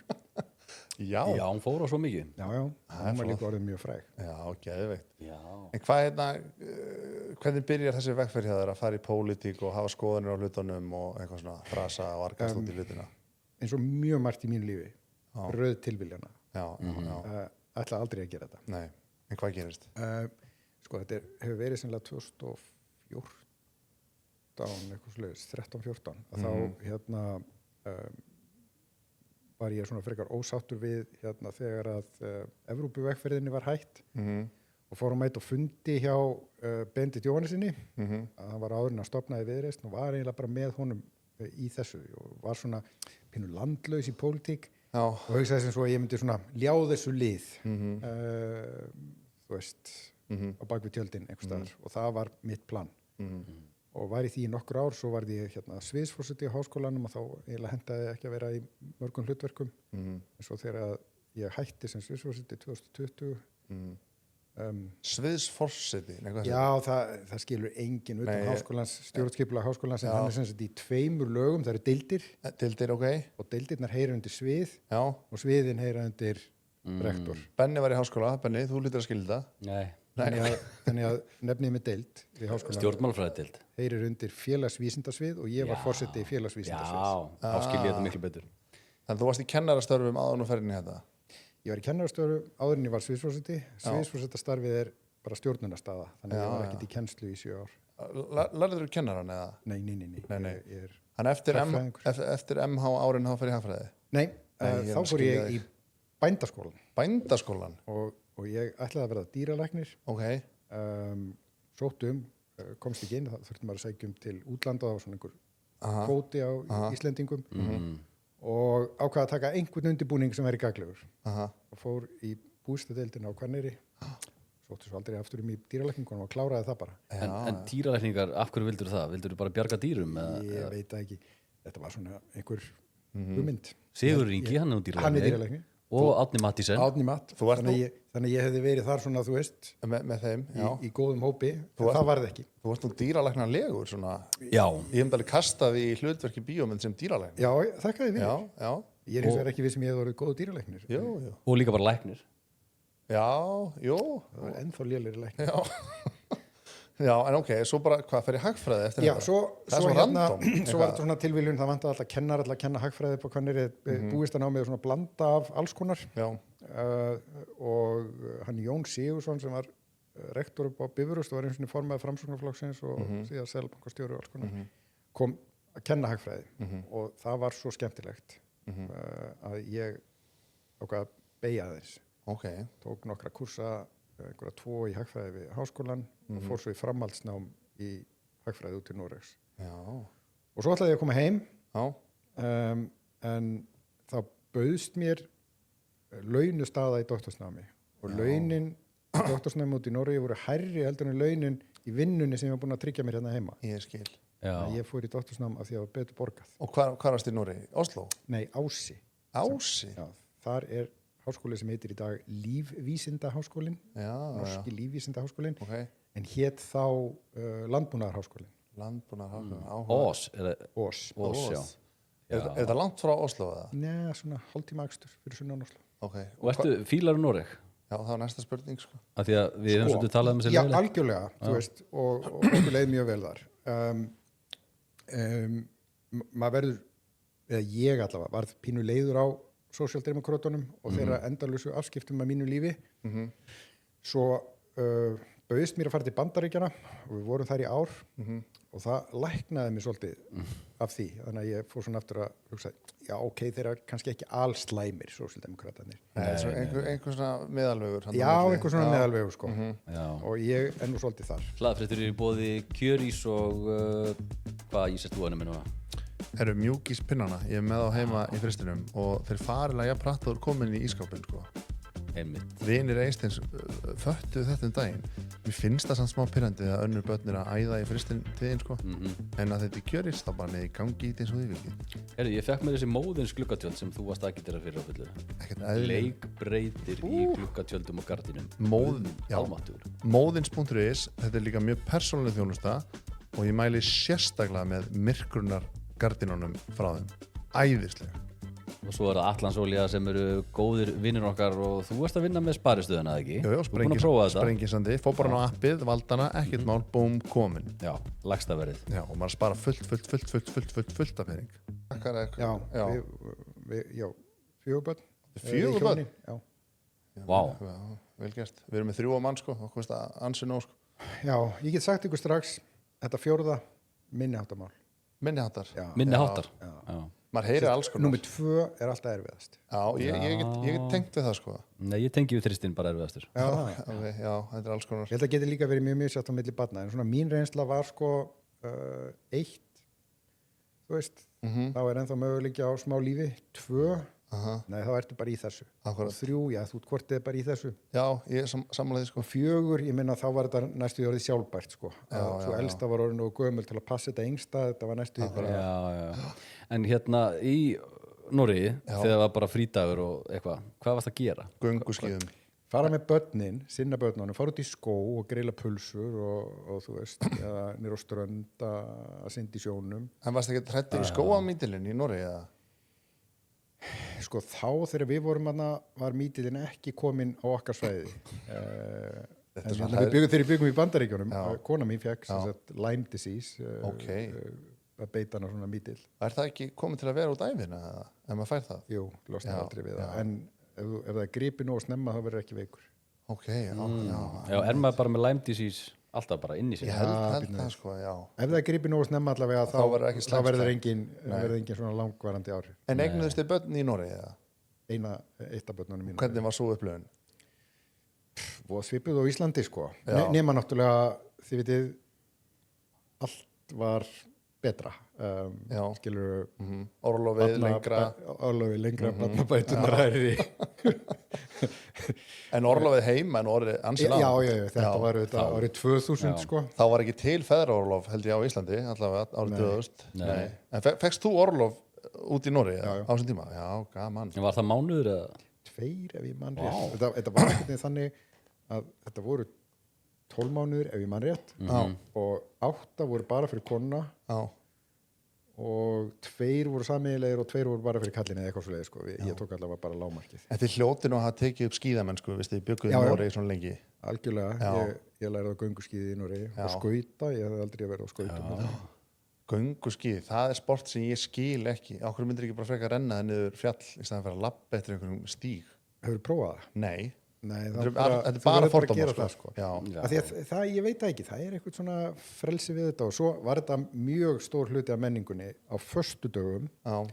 [SPEAKER 2] Já, hún fór á svo mikið.
[SPEAKER 3] Já, hún var líka orðið mjög fræg.
[SPEAKER 1] Já, geðveikt.
[SPEAKER 2] Já.
[SPEAKER 1] En hvernig byrjar þessi vegferð hjá þér að fara í pólitík og hafa skoðanir á hlutunum og eitthvað svona frasa og arkast út í hlutina?
[SPEAKER 3] Eins og mjög margt í mínu lífi, röð tilviljana. Ætla aldrei að gera þetta.
[SPEAKER 1] Nei, en hvað gerist?
[SPEAKER 3] Sko, þetta hefur verið sennilega 2014, eitthvað sluðis, 13-14. Þá var ég svona frekar ósáttur við þegar að Evrópuvegferðinni var hætt og fór að mæta og fundi hjá Benedikt Jóhannesinni að hann var áðurinn að stofna í Viðreisn og var eiginlega bara með honum í þessu og var svona pínu landlaus í pólitík og hugsaði sem svo að ég myndi svona ljá þessu lið þú veist á bakvið tjöldin einhvers staðar og það var mitt plan og var í því í nokkur ár, svo varði ég sviðsforseti á háskólanum og þá eiginlega hentaði ekki að vera í mörgum hlutverkum en svo þegar ég hætti sem sviðsforseti 2020
[SPEAKER 1] Sviðsforseti?
[SPEAKER 3] Já, það skilur enginn utan háskólans, stjórnskipulag háskólans en hann er sem sagt í 2 lögum, það eru deildir og deildirnar heyra undir svið og sviðin heyra undir rektor.
[SPEAKER 1] Benni var í háskóla, Benni, þú lítur að skilja það?
[SPEAKER 3] Nei. Þannig að nefnið með deild við háskólanum
[SPEAKER 2] stjórnmálafræðideild
[SPEAKER 3] heyrir undir félagsvísindasvið og ég var forseti í félagsvísindasvið.
[SPEAKER 2] Já, þá skil ég þetta miklu betur.
[SPEAKER 1] Þannig að þú varst í kennarastörfum áður og ferðinni þetta?
[SPEAKER 3] Ég var í kennarastörfum áður en ég var sviðsforseti. Sviðsforsetastarfið er bara stjórnunarstaða, þannig að ég var ekkert í kennslu í 7 ár.
[SPEAKER 1] Lærður þú kennaran eða?
[SPEAKER 3] Nei.
[SPEAKER 1] Þannig eftir MH árin þá fer ég hagfræði?
[SPEAKER 3] Nei, þá fór ég í bændaskólan.
[SPEAKER 1] Bændaskólan?
[SPEAKER 3] Og ég ætlaði að verða dýralæknir. Sóttum, komst ekki inn, það þurfti maður að sækja til útlanda, það var svona einhver kvóti á Íslendingum og ákvaða að taka einhvern undirbúning sem væri gaglegur og fór í bústadeildina á Hvanneyri, sóttu svo aldrei aftur í dýralækningunum og kláraði það bara.
[SPEAKER 2] En dýralækningar, af hverju vildur það? Vildur þú bara bjarga dýrum?
[SPEAKER 3] Ég veit það ekki, þetta var svona einhver hugmynd.
[SPEAKER 2] Sigur Ingi, hann er
[SPEAKER 3] dýralæknir.
[SPEAKER 2] Og Árni Mattísen.
[SPEAKER 3] Árni Matt. Þannig að ég hefði verið þar svona, þú veist,
[SPEAKER 1] með þeim,
[SPEAKER 3] í góðum hópi, en það varð ekki.
[SPEAKER 1] Þú varst nú dýralæknarlegur svona.
[SPEAKER 2] Já.
[SPEAKER 1] Ég hef alveg kastaði í hlutverki bíómynd sem dýralæknir.
[SPEAKER 3] Já, þakkaði fyrir.
[SPEAKER 1] Já.
[SPEAKER 3] Ég er eins og ekki við sem ég hef orðið góð dýralæknir.
[SPEAKER 1] Jú.
[SPEAKER 2] Og líka bara læknir.
[SPEAKER 1] Já.
[SPEAKER 3] Það var ennþá lélegri læknir.
[SPEAKER 1] Já, en ok, svo bara, hvað, fer ég hagfræði eftir
[SPEAKER 3] þetta? Já, svo var þetta svona tilviljun, það vantaði alltaf kennar að kenna hagfræði upp á Hvanneyri, búist að ná með svona blanda af alls konar. Og hann Jón Sigursson sem var rektor upp á Bifröst og var einu sinni formaður Framsóknarflokksins og síðan Seðlabankastjóri og alls konar kom að kenna hagfræði og það var svo skemmtilegt að ég ákvað að beygja aðeins tók nokkra kursa, einhverja 2 í hagfræði við háskólan og fór svo í framhaldsnám í hagfræði út í Noregs og svo ætlaði ég að koma heim en þá bauðst mér launustaða í doktorsnámi og launin í doktorsnámi út í Noregi voru hærri heldur en launin í vinnunni sem ég var búin að tryggja mér hérna heima.
[SPEAKER 1] Ég skil.
[SPEAKER 3] Ég fór í doktorsnám af því að það var betur borgað.
[SPEAKER 1] Og hvar varst í Noregi? Oslo?
[SPEAKER 3] Nei, Ási.
[SPEAKER 1] Ási?
[SPEAKER 3] Já, þar háskóli sem heitir í dag Lífvísindaháskólinn, norski Lífvísindaháskólinn, en hét þá Landbúnaðarháskólinn.
[SPEAKER 1] Landbúnaðarháskólinn.
[SPEAKER 3] Ós, já.
[SPEAKER 1] Er þetta langt frá Oslo eða?
[SPEAKER 3] Nei, svona hálftíma akstur fyrir sunnan Oslo.
[SPEAKER 2] Og fílar Noreg?
[SPEAKER 1] Já, það var næsta spurning sko.
[SPEAKER 2] Af því að við hefum svolítið talað um þessi
[SPEAKER 3] leiðileg. Já, algjörlega, þú veist, og okkur leið mjög vel þar. Maður verður, eða ég allavega, varð pínu leiður á sósíaldemokrátunum og þeirra endalösu afskiptum af mínu lífi. Svo bauðst mér að fara til Bandaríkjana og við vorum þar í ár og það læknaði mér svolítið af því. Þannig að ég fór svona aftur að hugsa, já ok, þeir eru kannski ekki allslæmir sósíaldemokrátarnir.
[SPEAKER 1] Einhver svona meðalvegur.
[SPEAKER 3] Já, einhver svona meðalvegur sko. Og ég nú svolítið þar.
[SPEAKER 2] Hlaðfréttur eru í boði kjörís og hvað ísast þú hennum núna?
[SPEAKER 1] Eru mjúkispinnana. Ég með á heima í fristinum og þeir farilega jafnpratt og eru komin í ískápinn sko. Vinir Einsteins föttuðu þetta daginn. Mér finnst það samt smá pirrandi að önnur börn að æða í fristin tíðin sko. En að þetta gjörist þá bara með í gangi í því eins og því vilki.
[SPEAKER 2] Herri, ég fekk með þessi móðins gluggatjöld sem þú varst að gera fyrir á fullu. Leikbreytir í gluggatjöldum og gardínum. Móðins.is, þetta líka mjög persónuleg þjónusta og ég mæli sérstaklega með myrkrunar gardínunum frá þeim. Æðislega. Og svo það Atlansolía sem eru góðir vinnir okkar og þú varst að vinna með sparistöðuna, eða ekki?
[SPEAKER 1] Jú, Sprengisandi, fór bara á appið, valdana, ekkert mál, búm, komin.
[SPEAKER 2] Já, lægsta verið.
[SPEAKER 1] Já, og maður spara fullt af pening.
[SPEAKER 3] Já, 4 börn.
[SPEAKER 1] 4 börn?
[SPEAKER 3] Já.
[SPEAKER 2] Vá.
[SPEAKER 1] Vel gert. Við erum með 3 mann, sko, og hvað það ansi nóg, sko.
[SPEAKER 3] Já, ég get sagt ykkur strax, þetta 4. minniháttamál.
[SPEAKER 1] Minniháttar?
[SPEAKER 2] Minniháttar? Já.
[SPEAKER 1] Maður heyrir alls konar.
[SPEAKER 3] Númer 2 alltaf erfiðast.
[SPEAKER 1] Já, ég get tengt við það sko.
[SPEAKER 2] Nei, ég tengi við þristinn bara erfiðastur.
[SPEAKER 1] Já, þetta alls konar.
[SPEAKER 3] Ég held að geti líka verið mjög misjátt á milli barna, en svona mín reynsla var sko 1, þú veist, þá ennþá möguleiki á smá lífi, 2, nei þá ertu bara í þessu.
[SPEAKER 1] Akkurat.
[SPEAKER 3] 3, já, þú hvort er bara í þessu.
[SPEAKER 1] Já, ég sammála því sko.
[SPEAKER 3] 4, ég minna þá var þetta næstu orðið sjálfbært sko. Svo elsta var orðið og gömul til að passa þetta yngsta, þetta var næstu bara.
[SPEAKER 2] Já. En hérna í Noregi, þegar það var bara frídagur og eitthvað, hvað varst að gera?
[SPEAKER 1] Gönguskíðum.
[SPEAKER 3] Fara með börnin, sinna börnunum, fara út í skó og grilla pulsur og þú veist, eða nýr á strönd að synda í sjónum.
[SPEAKER 1] En varst ekki hræddur í skóamítilinn í Noregi eða?
[SPEAKER 3] Sko þá þegar við vorum var mítilinn ekki komin á okkar svæði. Þegar við byggum í Bandaríkjunum, kona mín fekk Lyme disease, að beita hana svona mítil.
[SPEAKER 1] Er það ekki komið til að vera út æfina ef maður fær það?
[SPEAKER 3] Jú, losnar aldrei við það. En ef það er gripið nóg snemma þá verður ekki veikur.
[SPEAKER 2] Já, er maður bara með Lyme disease alltaf bara inn í sig?
[SPEAKER 1] Ég held það sko, já.
[SPEAKER 3] Ef það er gripið nóg snemma allavega þá verður engin svona langvarandi áhrif.
[SPEAKER 1] En eignuðust þið börn í Noregi eða?
[SPEAKER 3] Eitt af börnunum mínu.
[SPEAKER 1] Hvernig var svo upplifun?
[SPEAKER 3] Og svipuð á Íslandi sko. Nema náttúrulega, þið vitið, allt var betra. Skilur
[SPEAKER 1] orlofið lengra
[SPEAKER 3] barnabætunar hærri.
[SPEAKER 1] En orlofið heima en orðið ansi langt.
[SPEAKER 3] Já, þetta var árið 2000 sko.
[SPEAKER 1] Þá var ekki til feðraorlof held ég á Íslandi allavega árið 2000. Nei. En fekkst þú orlof út í Noregi á þessum tíma? Já, gaman.
[SPEAKER 2] En var það mánuður eða?
[SPEAKER 3] 2 ef ég mann rétt. Þetta var ekkert þannig að þetta voru 12 mánuður ef ég mann rétt og 8 voru bara fyrir konuna og 2 voru sameiginlegir og 2 voru bara fyrir kallinni eða eitthvað svoleiðis sko. Ég tók allavega bara lágmarkið.
[SPEAKER 1] En þið hljótið nú að hafa tekið upp skíðamennsku, veist þið bygguð í Noregi svona lengi?
[SPEAKER 3] Algjörlega, ég lærði á gönguskíði í Noregi og skauta, ég hef aldrei verið á skautum.
[SPEAKER 1] Gönguskíði, það er sport sem ég skil ekki. Á hverju myndir ekki bara frekar renna það niður fjall í staðan fyrir að labba eftir einhverjum stíg?
[SPEAKER 3] Hefurðu prófað það?
[SPEAKER 1] Nei.
[SPEAKER 3] Nei,
[SPEAKER 1] þetta er bara fordómar
[SPEAKER 3] það, sko.
[SPEAKER 1] Já.
[SPEAKER 3] Af því að það, ég veit það ekki, það er eitthvað svona frelsi við þetta og svo var þetta mjög stór hluti af menningunni á föstudögum að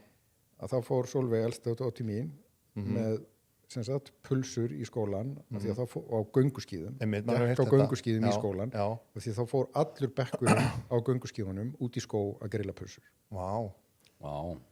[SPEAKER 3] þá fór Sólveig eldstöð og til mín með sem sagt pulsur í skólan af því að þá fór á gönguskíðum á gönguskíðum í skólan og því að þá fór allur bekkurinn á gönguskíðunum út í skó að grilla pulsur.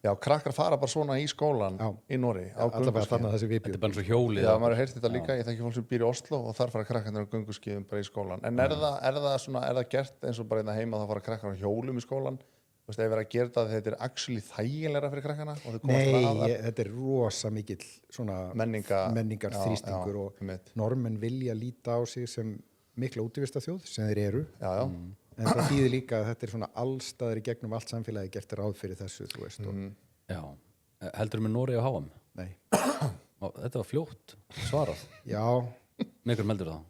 [SPEAKER 1] Já, krakkar fara bara svona í skólan í Noregi á gönguskíðum.
[SPEAKER 2] Þetta er bara svo hjólið.
[SPEAKER 1] Já, maður har heyrt þetta líka, ég þekki fólk sem býr í Oslo og þar fara krakkarnir á gönguskíðum bara í skólan. En er það gert eins og bara hérna heima þá fara krakkar á hjólum í skólan? Þú veist, ef við erum að gera þetta er actually þægilegra fyrir krakkana?
[SPEAKER 3] Nei, þetta er rosa mikill svona menningar þrýstingur og normenn vilja líta á sig sem mikla útivistarþjóð sem þeir eru. En það þýðir líka að þetta er svona allstaðar í gegnum allt samfélagi gert ráð fyrir þessu, þú veist.
[SPEAKER 2] Já, heldur með Noregi og HM?
[SPEAKER 3] Nei.
[SPEAKER 2] Þetta var fljótt svarað.
[SPEAKER 3] Já.
[SPEAKER 2] Með hverjum heldur það?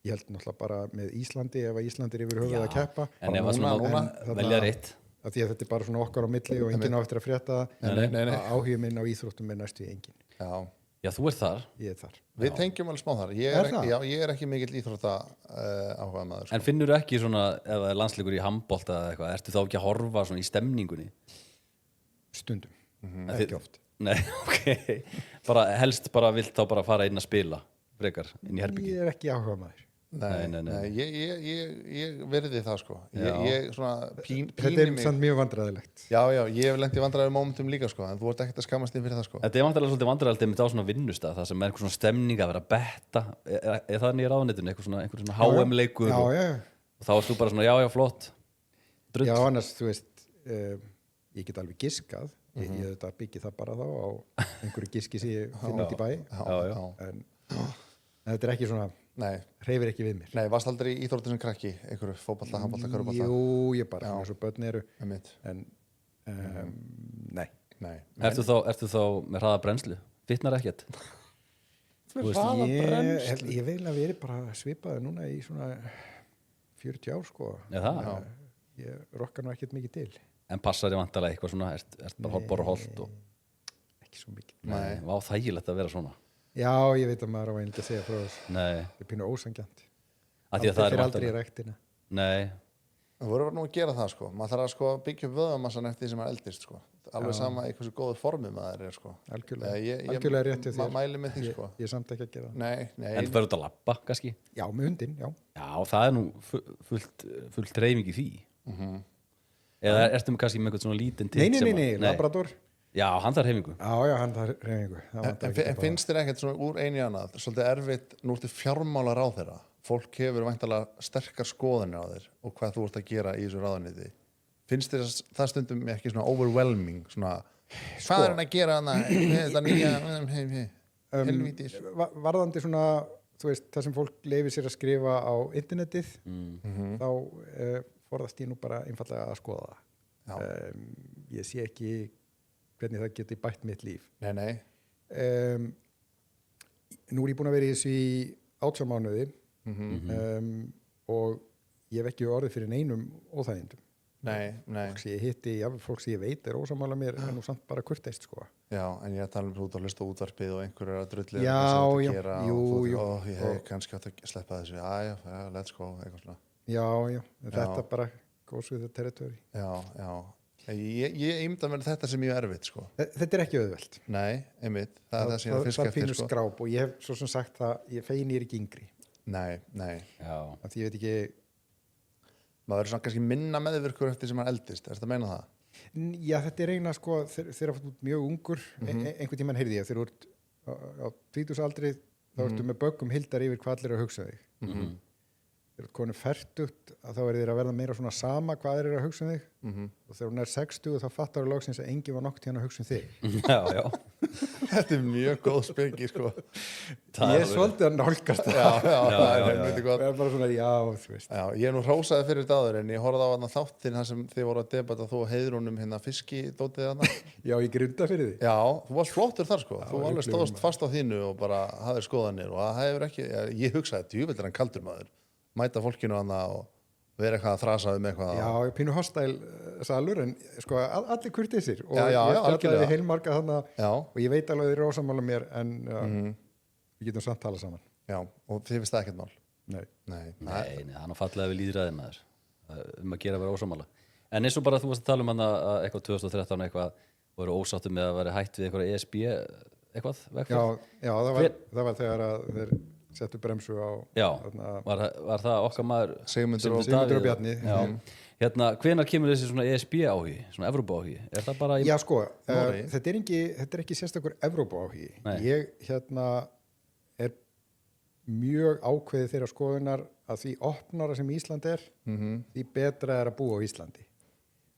[SPEAKER 3] Ég held náttúrulega bara með Íslandi, ef að Íslandi er yfir höfuð að keppa.
[SPEAKER 2] En ef að núna velja reitt.
[SPEAKER 3] Af því að þetta er bara svona okkar á milli og enginn á eftir að frétta það. Áhugin minn á íþróttum er næstu í enginn.
[SPEAKER 2] Já, þú ert þar.
[SPEAKER 3] Ég er þar.
[SPEAKER 1] Við tengjum alveg smá þar. Ég er ekki mikill íþrótta áhuga maður.
[SPEAKER 2] En finnur ekki svona, ef það er landsleikur í handbolta eða eitthvað, ertu þá ekki að horfa svona í stemningunni?
[SPEAKER 3] Stundum. Ekki oft.
[SPEAKER 2] Nei, ok. Bara helst bara vilt þá bara fara inn að spila frekar inn í herbyggi.
[SPEAKER 3] Ég er ekki áhuga maður.
[SPEAKER 1] Nei, ég verði það sko. Ég svona
[SPEAKER 3] Þetta er samt mjög vandræðilegt.
[SPEAKER 1] Já, ég hef lent í vandræðum momentum líka sko, en þú ert ekkert að skammast þín fyrir það sko.
[SPEAKER 2] Þetta er vandræðilegt svolítið vandræðilegt einmitt á svona vinnustað, það sem er einhver svona stemning að vera að betta. Er það nýja ráðuneytinu, einhver svona HM-leikur og þá erst þú bara svona, já, flott. Drull.
[SPEAKER 3] Já, annars, þú veist, ég get alveg giskað. Ég þetta byggi það bara þá á einhverju giski sem ég finn út í bæ. En þetta er ekki svona hreyfir ekki við mér. Nei,
[SPEAKER 1] varst aldrei í íþróttum sem krakki, einhverju fótbolta, handbolta, körfubolta?
[SPEAKER 3] Jú, ég bara eins og börn eru. En nei.
[SPEAKER 2] Ertu þá með hraða brennslu? Fitnar ekkert?
[SPEAKER 3] Ég vil að veri bara svipaði núna í svona 40 ár sko. Ég rokka nú ekkert mikið til.
[SPEAKER 2] En passar ég vantarlega eitthvað svona, ert bara holt og...
[SPEAKER 3] Ekki svo mikið.
[SPEAKER 2] Nei, var þægilegt að vera svona.
[SPEAKER 3] Já, ég veit að maður á einnig að segja frá þessu.
[SPEAKER 2] Nei.
[SPEAKER 3] Það er pínu ósangjant.
[SPEAKER 2] Það er
[SPEAKER 3] aldrei í ræktina.
[SPEAKER 2] Nei.
[SPEAKER 1] Það voru nú að gera það sko. Maður þarf að sko byggja upp vöðamassan eftir því sem maður eldist sko. Alveg sama í hversu góður formið maður er sko.
[SPEAKER 3] Algjörlega rétt hjá þér.
[SPEAKER 1] Mæli með því sko.
[SPEAKER 3] Ég er samt ekki að gera það.
[SPEAKER 1] Nei.
[SPEAKER 2] En þú verður út að labba kannski?
[SPEAKER 3] Já, með hundinn, já.
[SPEAKER 2] Já, það er nú fullt hreyfing í því. Eða ertu kannski með eitthvað svona lítinn titt sem...
[SPEAKER 3] Nei, Labrador.
[SPEAKER 2] Já, hann þarf hreyfingu.
[SPEAKER 3] Já, hann þarf hreyfingu.
[SPEAKER 1] En finnst þér ekkert svona úr einu í annað, svolítið erfitt, nú ertu fjármála ráðherra, fólk hefur væntanlega sterkar skoðanir á þér og hvað þú ert að gera í þessu ráðuneyti. Finnst þér það stundum ekki svona overwhelming, svona, hvað er hann að gera þetta nýja, helvítis?
[SPEAKER 3] Varðandi svona, þú veist, það sem fólk leifir sér að skrifa á internetið, þá forðast ég nú bara einfallega að skoða það. Ég sé ekki hvernig það geti bætt mitt líf.
[SPEAKER 1] Nei.
[SPEAKER 3] Nú er ég búin að vera í þessu í 18 mánuði og ég hef ekki orðið fyrir neinum óþægindum.
[SPEAKER 1] Nei.
[SPEAKER 3] Fólk sem ég hitti, fólk sem ég veit er ósammála mér en nú samt bara kurteist sko.
[SPEAKER 1] Já, en ég tala út á hlusta útvarpið og einhver er að drulli
[SPEAKER 3] jú.
[SPEAKER 1] Ég hef kannski átt að sleppa þessu. Já, let's go, eitthvað svona.
[SPEAKER 3] Já, þetta bara goes with the territory.
[SPEAKER 1] Já. Ég ímynda mér þetta sem mjög erfitt sko.
[SPEAKER 3] Þetta er ekki auðvelt.
[SPEAKER 1] Nei, einmitt. Það er það
[SPEAKER 3] það pínur sko. Skráp og ég hef svo sem sagt það, ég fein ég er ekki yngri.
[SPEAKER 1] Nei.
[SPEAKER 2] Já.
[SPEAKER 3] Því ég veit ekki...
[SPEAKER 1] Maður verður svona kannski minna meðvirkur eftir sem maður eldist, er þetta að meina það?
[SPEAKER 3] Já, þetta er eina sko, þegar þú ert mjög ungur, einhvern tímann heyrði ég, þegar þú ert á 20-aldri, þá ertu með böggum hildar yfir hvað allir er að hugsa þig. Þegar þú konur fertugt, þá er þér að verða meira svona sama hvað er að hugsa þig og þegar hún er 60 þá fattar þú loksins að enginn var nokkuð tíðan að hugsa þig.
[SPEAKER 2] Já.
[SPEAKER 1] Þetta er mjög góð spengi sko.
[SPEAKER 3] Ég er svolítið að nálgast það.
[SPEAKER 1] Já, það
[SPEAKER 3] er bara svona, þú veist.
[SPEAKER 1] Já, ég er nú hrósaði fyrir þetta áður en ég horfði á þarna þáttinn þar sem þið voru að debata þú og Heiðrúnum hérna fiskidótið þarna.
[SPEAKER 3] Já, ég grunda fyrir því.
[SPEAKER 1] Já, þú varst flottur þar sko. Þú alveg stóðst fast á þínu og bara hafðir skoðanir og það hefur ekki, ég hugsaði djúvill er hann kaldur maður. Mæta fólkinu hana og vera eitthvað að þrasa um eitthvað.
[SPEAKER 3] Já, ég pínu hostæl salur en sko allir kurteisir og
[SPEAKER 1] ég
[SPEAKER 3] fjallaði heilmarga þarna og ég veit alveg þeir eru ósammála mér en við getum samt talað saman.
[SPEAKER 1] Já, og þið finnst það ekkert mál?
[SPEAKER 2] Nei, hann fallega við líðræði maður að gera vera ósámála. En eins og bara þú varst að tala um hann að eitthvað 2013 eitthvað og eru ósáttu með að vera hætt við eitthvað ESB eitthvað vegferð.
[SPEAKER 3] Já, það var þegar að þeir settu bremsu á.
[SPEAKER 2] Já, var það okkar maður
[SPEAKER 1] Sigmundur
[SPEAKER 3] og Bjarni.
[SPEAKER 2] Hérna, hvenær kemur þessi svona ESB áhugi, svona Evrópu áhugi? Er það bara
[SPEAKER 3] Já, sko, þetta er ekki sérstakur Evrópu áhugi. Ég er mjög ákveðið þeirra skoðunar að því opnara sem Ísland er, því betra er að búa á Íslandi.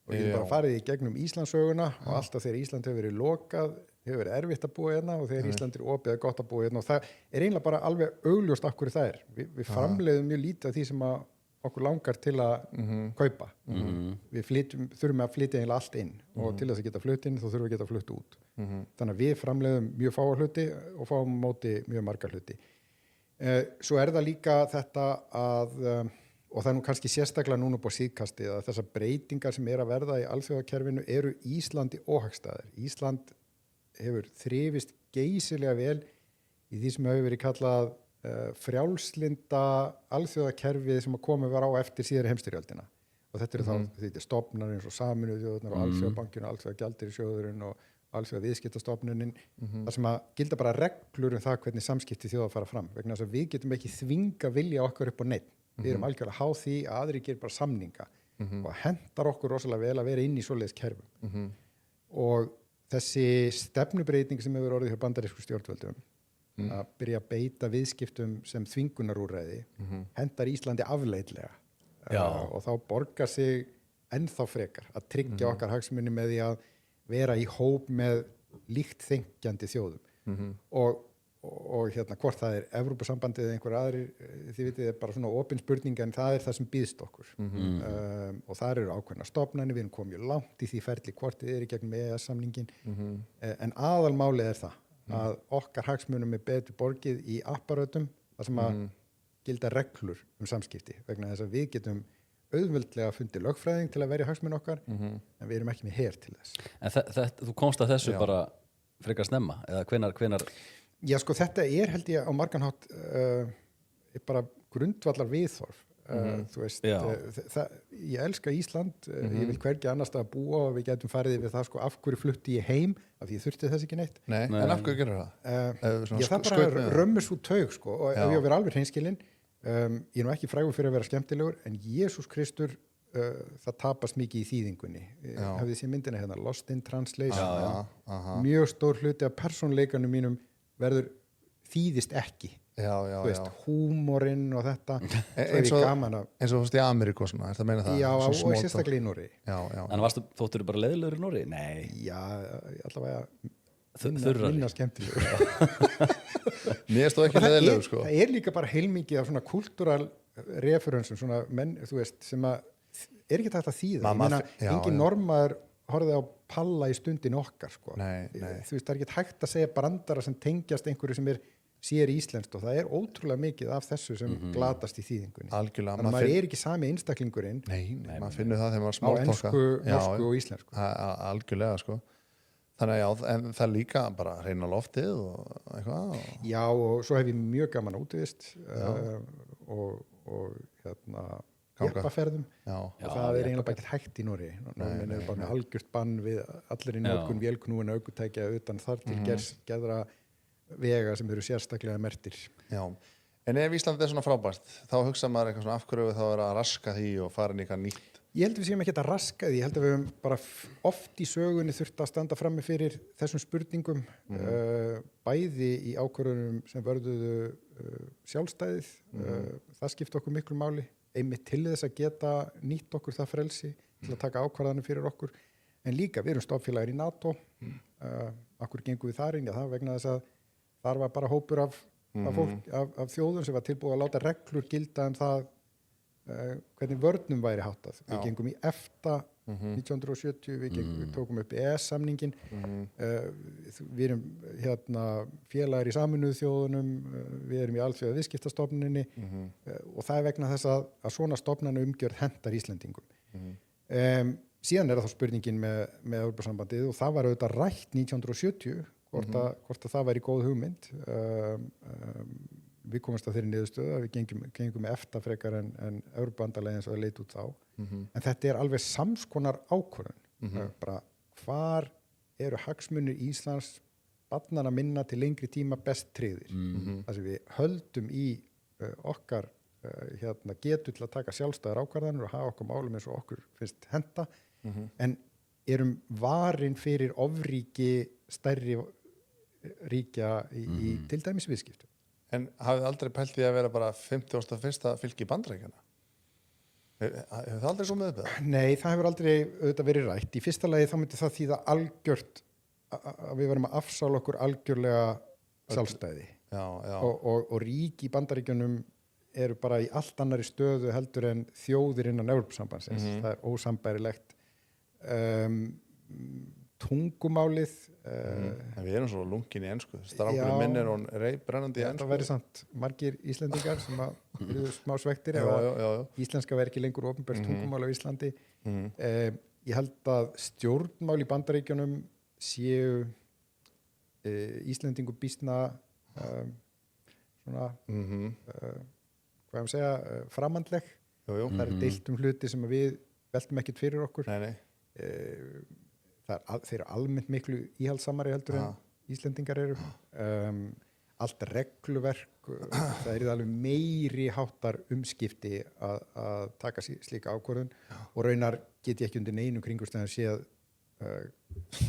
[SPEAKER 3] Og ég hef bara farið í gegnum Íslandssöguna og alltaf þegar Ísland hefur verið lokað, hefur verið erfitt að búa hérna og þegar Ísland er opið er gott að búa hérna og það er eiginlega bara alveg augljóst af hverju það er. Við framleiðum mjög lítið af því sem að okkur langar til að kaupa. Við þurfum að flytja eiginlega allt inn og til þess að geta flutt inn þá þurfum við að geta flutt út. Þannig að við framleiðum mjög fáa hluti og fáum móti mjög marga hluti. Svo er það líka þetta að og það er nú kannski sérstaklega núna upp á síðkastið að þessar breytingar sem að verða í alþjóðakerfinu eru Íslandi óhagstæðir. Ísland hefur þrifist geysilega vel í því sem hefur verið kallað frjálslinda alþjóðakerfið sem að komið var á eftir síðari heimsstyrjöldina. Og þetta eru þá stofnar eins og Sameinuðu þjóðirnar og Alþjóðabankinn og Alþjóðagjaldeyrissjóðurinn og Alþjóðaviðskiptastofnunin þar sem að gilda bara reglur það hvernig samskipti þjóða fara fram vegna þess að við getum ekki þvinga vilja okkar upp á neitt. Við erum algjörlega háð því að aðri gerir bara samninga og hendar okkur rosalega vel að vera inn í svoleiðis kerfum. Og þessi stefnubreyting sem hefur orðið hjá bandarísku stjórnvöldum að byrja að beita viðskiptum sem þvingunarúrræði hendar Íslandi afleitlega og þá borgar sig ennþá frekar að tryggja okkar hagsmuni með því að vera í hóp með líkt þenkjandi þjóðum og hérna hvort það er Evrópusambandið eða einhver aðrir, þið vitið er bara svona opin spurning en það er það sem býðst okkur og þar eru ákveðna stofnanir, við erum komið langt í því ferli hvort þið er í gegnum EES-samningin en aðalmálið er það að okkar hagsmunum er betur borgið í apparötum þar sem að gilda reglur samskipti vegna þess að við getum auðveldlega fundið lögfræðing til að verja hagsmun okkar en við erum ekki með her til þess.
[SPEAKER 2] En þú komst að þessu bara frekar snemma eða hvenær
[SPEAKER 3] Já, sko, þetta er held ég á margan hátt bara grundvallar viðþorf. Þú veist, ég elska Ísland, ég vil hvergi annars að búa og við getum farið yfir það, sko, af hverju flutti ég heim, af því ég þurfti þess ekki neitt.
[SPEAKER 1] Nei. En af hverju gerir það?
[SPEAKER 3] Það bara römmur svo taug, sko, og ef ég á að vera alveg hreinskilinn, ég er nú ekki frægur fyrir að vera skemmtilegur, en Jesús Kristur, það tapast mikið í þýðingunni. Hafið þið séð myndina hérna, Lost in Translation. Mjög stór hluti af persónuleikanum mínum verður þýðist ekki þú veist, húmorinn og þetta
[SPEAKER 1] eins og fórst í Ameríku og svona, er það að meina það?
[SPEAKER 3] Já, og sérstaklega í Noregi
[SPEAKER 2] En þóttur bara leiðilegur í Noregi? Nei
[SPEAKER 3] Já, allavega
[SPEAKER 2] þurrari
[SPEAKER 3] minna skemmtilegur
[SPEAKER 1] Mér stóð ekki leiðilegur, sko
[SPEAKER 3] Það er líka bara heilmikið af svona kultúral referensum, svona menn, þú veist, sem að er ekki tægt að þýða ég meina, engin normaður horfði á palla í stundin okkar, sko.
[SPEAKER 1] Nei.
[SPEAKER 3] Þú veist, það er ekki hægt að segja brandara sem tengjast einhverju sem er sér íslenskt og það er ótrúlega mikið af þessu sem glatast í þýðingunni.
[SPEAKER 1] Algjörlega.
[SPEAKER 3] Þannig að maður er ekki sami einstaklingurinn
[SPEAKER 1] Nei, maður finnur það þegar maður smáltóka.
[SPEAKER 3] Á ensku, norsku og íslensku.
[SPEAKER 1] Algjörlega, sko. Þannig að en það er líka bara að reyna loftið og eitthvað.
[SPEAKER 3] Já, og svo hef ég mjög gaman útivist og hérna jeppaferðum og það er eiginlega bara ekki hægt í Noregi. Norðmenn er bara með algjört bann við allir í notkun vélknúin ökutækja utan þar til gerðra vega sem eru sérstaklega merktir.
[SPEAKER 1] Já, en ef Ísland er svona frábært, þá hugsa maður eitthvað svona af hverju þá er að raska því og fara inn í eitthvað nýtt?
[SPEAKER 3] Ég held að við séum ekki að raska því, ég held að við höfum bara oft í sögunni þurft að standa frammi fyrir þessum spurningum, bæði í ákvörðunum sem vörðuðu sjálfstæðið, það skipti okkur miklu máli, einmitt til þess að geta nýtt okkur það frelsi til að taka ákvarðanir fyrir okkur, en líka við erum stofnfélagar í NATO, okkur gengum við þar inn, það vegna þess að þar var bara hópur af þjóðum sem var tilbúið að láta reglur gilda það hvernig vörnum væri háttað. Við gengum í EFTA 1970, við tókum upp EES-samningin, við erum hérna félagar í Sameinuðu þjóðunum, við erum í Alþjóðaviðskiptastofnuninni og það er vegna þess að svona stofnana umgjörð hentar Íslendingum. Síðan er það þá spurningin með Evrópusambandið og það var auðvitað rætt 1970 hvort að það væri góð hugmynd. við komumst að þeirri niðurstöðu að við gengum með EFTA frekar en Evrópubandalagið eins og það leit út þá. En þetta alveg samskonar ákvörðun. Bara hvar eru hagsmunir Íslands barnanna minna til lengri tíma best tryggðir. Það sem við höldum í okkar getu til að taka sjálfstæðar ákvarðanir og hafa okkur málum eins og okkur finnst henta, en erum varin fyrir ofríki stærri ríkja í til dæmis viðskiptum.
[SPEAKER 1] En hafið aldrei pælt í að vera bara 51. fylgi Bandaríkjanna? Hefur það aldrei svo með það?
[SPEAKER 3] Nei, það hefur aldrei auðvitað verið rætt. Í fyrsta lagi þá myndi það þýða algjört að við verum að afsála okkur algjörlega sjálfstæði.
[SPEAKER 1] Já.
[SPEAKER 3] Og rík í Bandaríkjunum eru bara í allt annari stöðu heldur en þjóðir innan Evrópusambandsins. Það sambærilegt. Tungumálið
[SPEAKER 1] en við erum svo lungin í ensku strákurinn minn hún brennandi í ensku
[SPEAKER 3] það væri samt margir Íslendingar sem eru smá svektir ef íslenska væri ekki lengur opinbert tungumál á Íslandi ég held að stjórnmál í Bandaríkjunum séu Íslendingu býsna svona hvað ég segja framandleg það er deilt hluti sem við veltum ekkert fyrir okkur
[SPEAKER 1] nei.
[SPEAKER 3] Þeir eru almennt miklu íhaldsamari heldur en Íslendingar eru allt regluverk það er alveg meiri háttar umskipti að taka slíka ákvörðun og raunar get ég ekki undir neinum kringumstæðum séð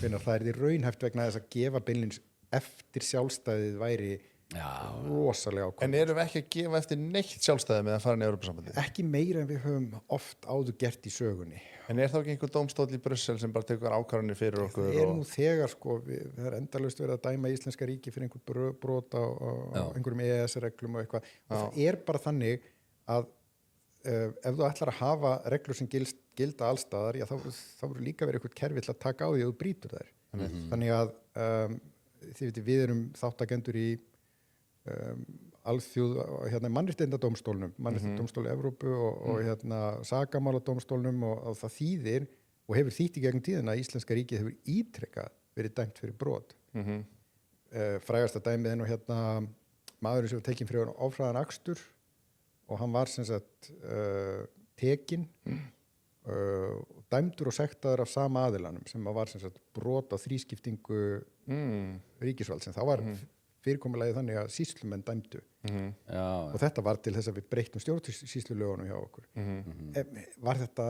[SPEAKER 3] hvenær það er raunhæft vegna þess að gefa beinlínis eftir sjálfstæðið væri rosalega ákvörðun.
[SPEAKER 1] En erum við ekki að gefa eftir neitt sjálfstæði með að fara inn í Evrópusambandið?
[SPEAKER 3] Ekki meira en við höfum oft áður gert í sögunni.
[SPEAKER 1] En þá ekki einhver dómstóll í Brussel sem bara tekur ákvarðanir fyrir okkur?
[SPEAKER 3] Það nú þegar það er endalaust verið að dæma íslenska ríki fyrir einhver brot á einhverjum EES-reglum og eitthvað. Og það bara þannig að ef þú ætlar að hafa reglur sem gilda allstaðar, þá voru líka verið eitthvað kerfi til að taka á því að þú brýtur þær. Þannig að við erum þáttakendur í alþjóð mannréttindadómstólnum mannréttindadómstóli Evrópu og sakamáladómstólnum og það þýðir og hefur þýtt í gegnum tíðina að Íslenska ríkið hefur ítrekað verið dæmt fyrir brot frægasta dæmið maðurinn sem var tekinn fyrir ofhraðan akstur og hann var sem sagt tekinn dæmdur og sektaður af sama aðilanum sem var sem sagt brot á þrískiptingu ríkisvalds en þá var fyrirkomulagið þannig að sýslumenn dæmdu og þetta var til þess að við breyttum stjórnsýslulögunum hjá okkur var þetta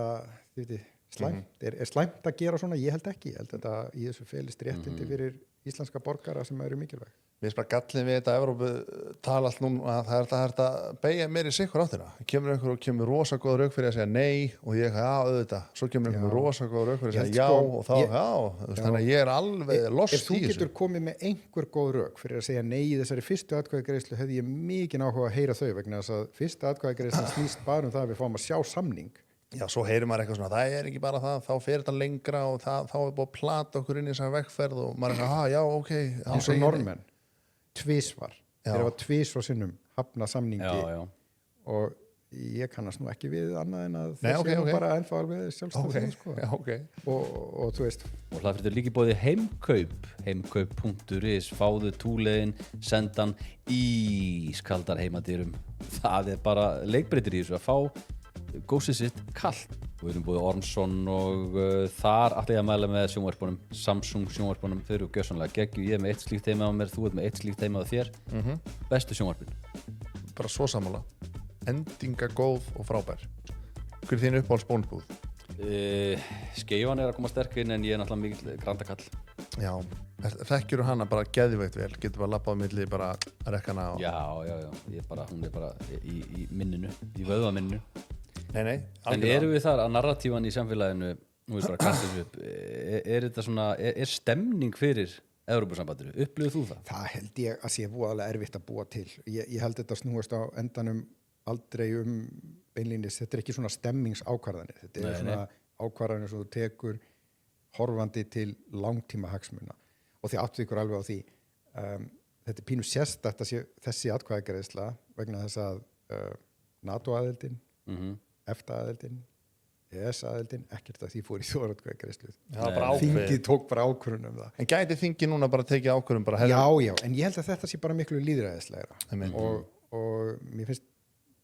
[SPEAKER 3] slæmt? Er slæmt að gera svona? Ég held ekki, ég held þetta í þessu felist réttindi fyrir íslenska borgara sem eru mikilvæg.
[SPEAKER 1] Við erum bara gallin við þetta Evrópu tala allt núna að það er að beigja meir í sikur áttina. Kemur einhver og kemur rosa góð rauk fyrir að segja nei og ég auðvitað. Svo kemur einhver rosa góð rauk fyrir að segja já og þá þannig að ég er alveg lost í þessu.
[SPEAKER 3] Ef þú getur komið með einhver góð rauk fyrir að segja nei í þessari fyrstu atkvæðagreiðslu hefði ég mikinn áhuga að heyra þau vegna þess að fyrstu atkvæðagreiðslan snýst bara það að við fáum að sjá samning.
[SPEAKER 1] Já, svo heyrir maður eitthvað svona, það er ekki bara það, þá fer þetta lengra og þá er búið að plata okkur inn í þessa vegferð og maður já, ok.
[SPEAKER 3] Eins og Norðmenn, tvisvar, þeir var tvisvar sinnum hafna samningi og ég kannast nú ekki við annað en að þeir séu bara ennþá alveg sjálfstæðið sko. Og þú veist.
[SPEAKER 2] Og það fyrir líka bóði heimkaup.is, fáðu túlegin, sendan ískaldar heimadýrum. Það er bara leikbreytir í þessu að fá gósið sitt kallt og við erum búið Ormsson og þar ætla ég að mæla með sjónvarpunum Samsung sjónvarpunum, þau eru gjörsamlega geggju ég er með eitt slíkt heima á mér, þú ert með eitt slíkt heima á þér bestu sjónvarpun
[SPEAKER 1] bara svo sammála, endinga góð og frábær. Hver er þín uppáhalds bónbúð?
[SPEAKER 2] Skeifan er að koma sterk inn en ég er náttúrulega mikill grandakall.
[SPEAKER 1] Já, þekkjur hana bara geðveikt vel, getur bara labbað á milli bara að rekkana og...
[SPEAKER 2] Já, hún er bara í minninu, í vöðvaminninu.
[SPEAKER 1] Nei,
[SPEAKER 2] en erum við þar að narratífan í samfélaginu nú er bara að kasta þessu upp er þetta svona, er stemning fyrir Evrópusambandinu, upplifir þú það?
[SPEAKER 3] Það held ég að sé voðalega erfitt að búa til ég held þetta snúast á endanum aldrei beinlínis, þetta er ekki svona stemmingsákvarðanir þetta er svona ákvarðanir sem þú tekur horfandi til langtíma hagsmuna og þið áttu ykkur alveg á því þetta er pínu sérstakt að sé þessi atkvæðagreiðsla vegna þess að NATO-aðildin EFTA-aðildin, EES-aðildin, ekkert að því fór í þjóðaratkvæðagreiðslu. Þingið tók bara ákvörðun það.
[SPEAKER 1] En gæti þingið núna bara tekið ákvörðun bara hefði?
[SPEAKER 3] Já, en ég held að þetta sé bara miklu lýðræðislegra og mér finnst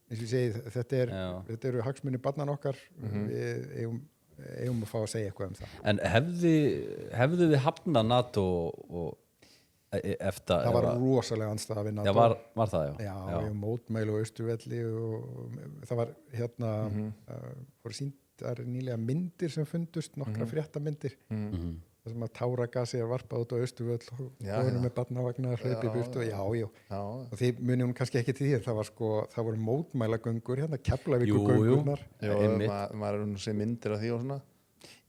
[SPEAKER 3] eins og ég segi, þetta eru hagsmunir barnan okkar við eigum að fá að segja eitthvað um það.
[SPEAKER 2] En hefðu þið hafnað NATO og EFTA?
[SPEAKER 3] Það var rosalega andstæða við NATO.
[SPEAKER 2] Já, var það, já.
[SPEAKER 3] Já, ég mótmæli og Austurvelli og það var voru sýndar nýlega myndir sem fundust, nokkra fréttamyndir það sem að táragasi varpað út á Austurvöll og konur með barnavagnar hlaupi burt og þið munum kannski ekki til því það voru mótmælagöngur Keflavíkurgöngurnar
[SPEAKER 1] maður nú sé myndir af því og svona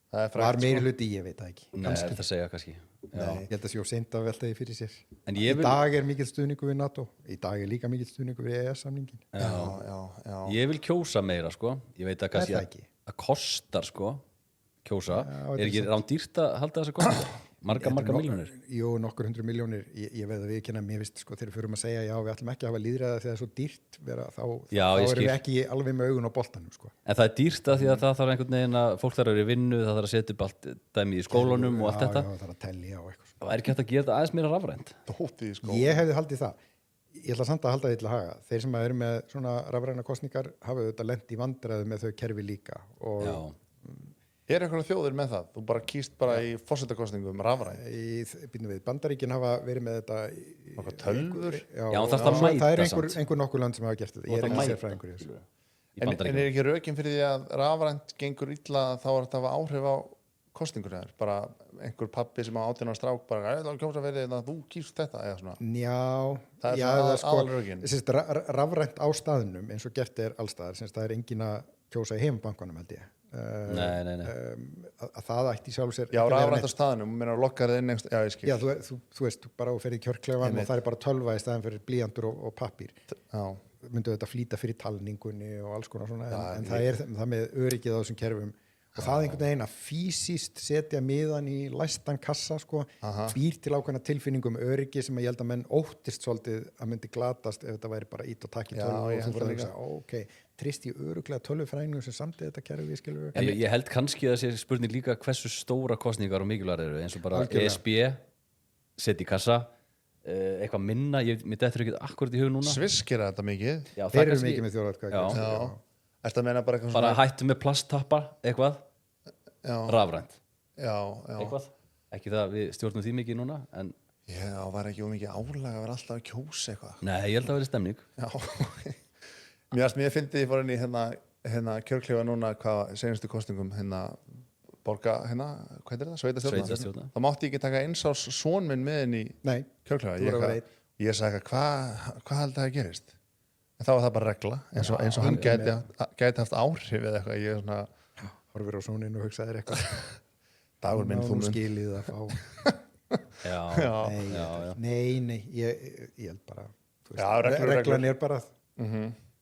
[SPEAKER 3] var meiri hluti, ég veit það ekki.
[SPEAKER 2] Nei, þetta segja kannski.
[SPEAKER 3] Ég held að sjó seint að velta því fyrir sér.
[SPEAKER 2] Í
[SPEAKER 3] dag mikill stuðningur við NATO, í dag líka mikill stuðningur við EES-samningin.
[SPEAKER 1] Já.
[SPEAKER 2] Ég vil kjósa meira, sko. Ég veit að kannski að kostar, sko, kjósa. Ekki rán dýrt að halda þessa kostar? Marga milljónir?
[SPEAKER 3] Jú, nokkur 100 milljónir. Ég veið að viðurkenna, mér veist, sko, þegar við förum að segja já, við ætlum ekki að hafa lýðræði þegar það er svo dýrt þá erum við ekki alveg með augun á boltanum, sko.
[SPEAKER 2] En það er dýrt að því að það þarf einhvern veginn að fólk þarf að vera í vinnu, það þarf að setja upp allt dæmi í skólanum og allt þetta.
[SPEAKER 3] Já, það þarf að tellja og eitthvað.
[SPEAKER 2] Það er ekki hægt að gera þetta aðeins meira rafrænt.
[SPEAKER 3] Ég hefði haldið það. Ég ætla samt að halda því til að haga. Þeir sem eru með svona rafræna kosningar hafa auðvitað lent í vandræðu með þau kerfi líka og
[SPEAKER 1] Er einhverja þjóðir með það? Þú bara kýst bara í forsetakosningum rafrænt?
[SPEAKER 3] Bandaríkin hafa verið með þetta
[SPEAKER 1] tölvur?
[SPEAKER 2] Já, það er mæta
[SPEAKER 3] það er einhver nokkur land sem hafa gert þetta. Ég er ekki sérfræðingur í þessu.
[SPEAKER 1] En er ekki rökin fyrir því að rafrænt gengur illa þá er þetta að hafa áhrif á kosningur þér? Bara einhver pappi sem á 18 ára strák bara, það er kjósa verið að þú kýst þetta eða svona? Það er aðalrökin.
[SPEAKER 3] Rafrænt á staðnum eins og gert er allstaðar, það er engin að kjósa í heimabankanum held ég.
[SPEAKER 2] Nei.
[SPEAKER 3] Að það ætti sjálf sér
[SPEAKER 1] Já, rafrænt á staðnum, mér er lokkar inn já, ég skil.
[SPEAKER 3] Já, þú veist, bara þú ferð í kjörklefan og það er bara tölva í staðan fyrir blýantur og pappír. Myndu þetta flýta fyrir talningunni og alls konar svona, en það er það með öryggið á þessum kerfum og það einhvern veginn að fysiskt setja miðan í læstan kassa sko, býr til ákveðna tilfinningum öryggi sem ég held að menn óttist svolítið að myndi glatast ef þetta væri bara ít og takk í tölvu og þú fyrir að hugsa, ok, trist í örugglega tölvufræðingu sem samtið þetta kerfi, skilur við.
[SPEAKER 2] Ég held kannski að það sé spurning líka hversu stóra kostningar og mikilvægar eru, eins og bara ESB setja í kassa, eitthvað minna, mér dettur ekki akkurat í hug núna.
[SPEAKER 1] Sviss gera þetta mikið.
[SPEAKER 3] Já, þeir eru mikið með þjóðaratkvæði.
[SPEAKER 1] Ertu að meina bara eitthvað
[SPEAKER 2] svona hættu með plasttappa, eitthvað rafrænt eitthvað, ekki það við stjórnum því mikið núna en
[SPEAKER 1] var ekki mikið álag að vera alltaf að kjósa eitthvað.
[SPEAKER 2] Nei, ég held að vera stemning.
[SPEAKER 1] Mér fyndi ég fór inn í hérna kjörklefa núna hvað senastu kostingum borga hvað er það? Sveitastjórna. Það mátti ekki taka einsás son minn með inn í kjörklefa. Ég sagði hvað held það að gerist? En þá var það bara regla, eins og hann gæti haft áhrif eða eitthvað. Ég svona
[SPEAKER 3] horfir á soninn og hugsaðir eitthvað.
[SPEAKER 1] Dagur minn, þú
[SPEAKER 3] skilið að fá. Nei, ég held bara, reglan er bara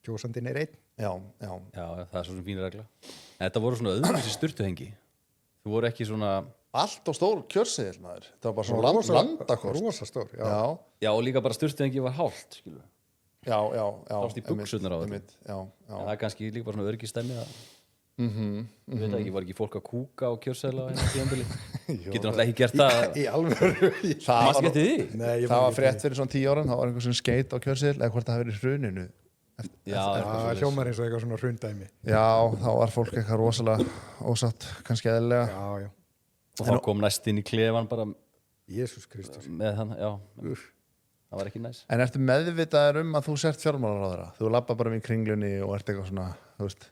[SPEAKER 3] kjósandinn er einn.
[SPEAKER 2] Já, það er svo sem fín regla. En þetta voru svona öðruvísi sturtuhengi. Þú voru ekki svona
[SPEAKER 1] allt og stór kjörseðil maður. Það var bara svona landakort.
[SPEAKER 3] Rosa stór,
[SPEAKER 2] já, og líka bara sturtuhengi var hálft, skilur.
[SPEAKER 1] Já.
[SPEAKER 2] Sást í buxurnar á þetta. En það er kannski líka bara svona öryggistemmi að ég veit ekki, var ekki fólk að kúka á kjörseðla hérna tíðanbili? Getur náttúrulega ekki gert það
[SPEAKER 3] í alvöru.
[SPEAKER 1] Það var frétt fyrir svona 10 ára, það var einhver sem skeit á kjörseðil eða hvort það hefði verið hruninu.
[SPEAKER 3] Já, hljómar eins og eitthvað svona hrundæmi.
[SPEAKER 1] Já, þá var fólk eitthvað rosalega ósatt, kannski eðlilega.
[SPEAKER 3] Já.
[SPEAKER 2] Og þá kom næst inn í klefan bara
[SPEAKER 3] Jesús Kristus.
[SPEAKER 2] Með hann, já. Það var ekki næs.
[SPEAKER 1] En ertu meðvitaður að þú sért fjármálaráðherra? Þú labba bara í kringlunni og ert eitthvað svona, þú veist,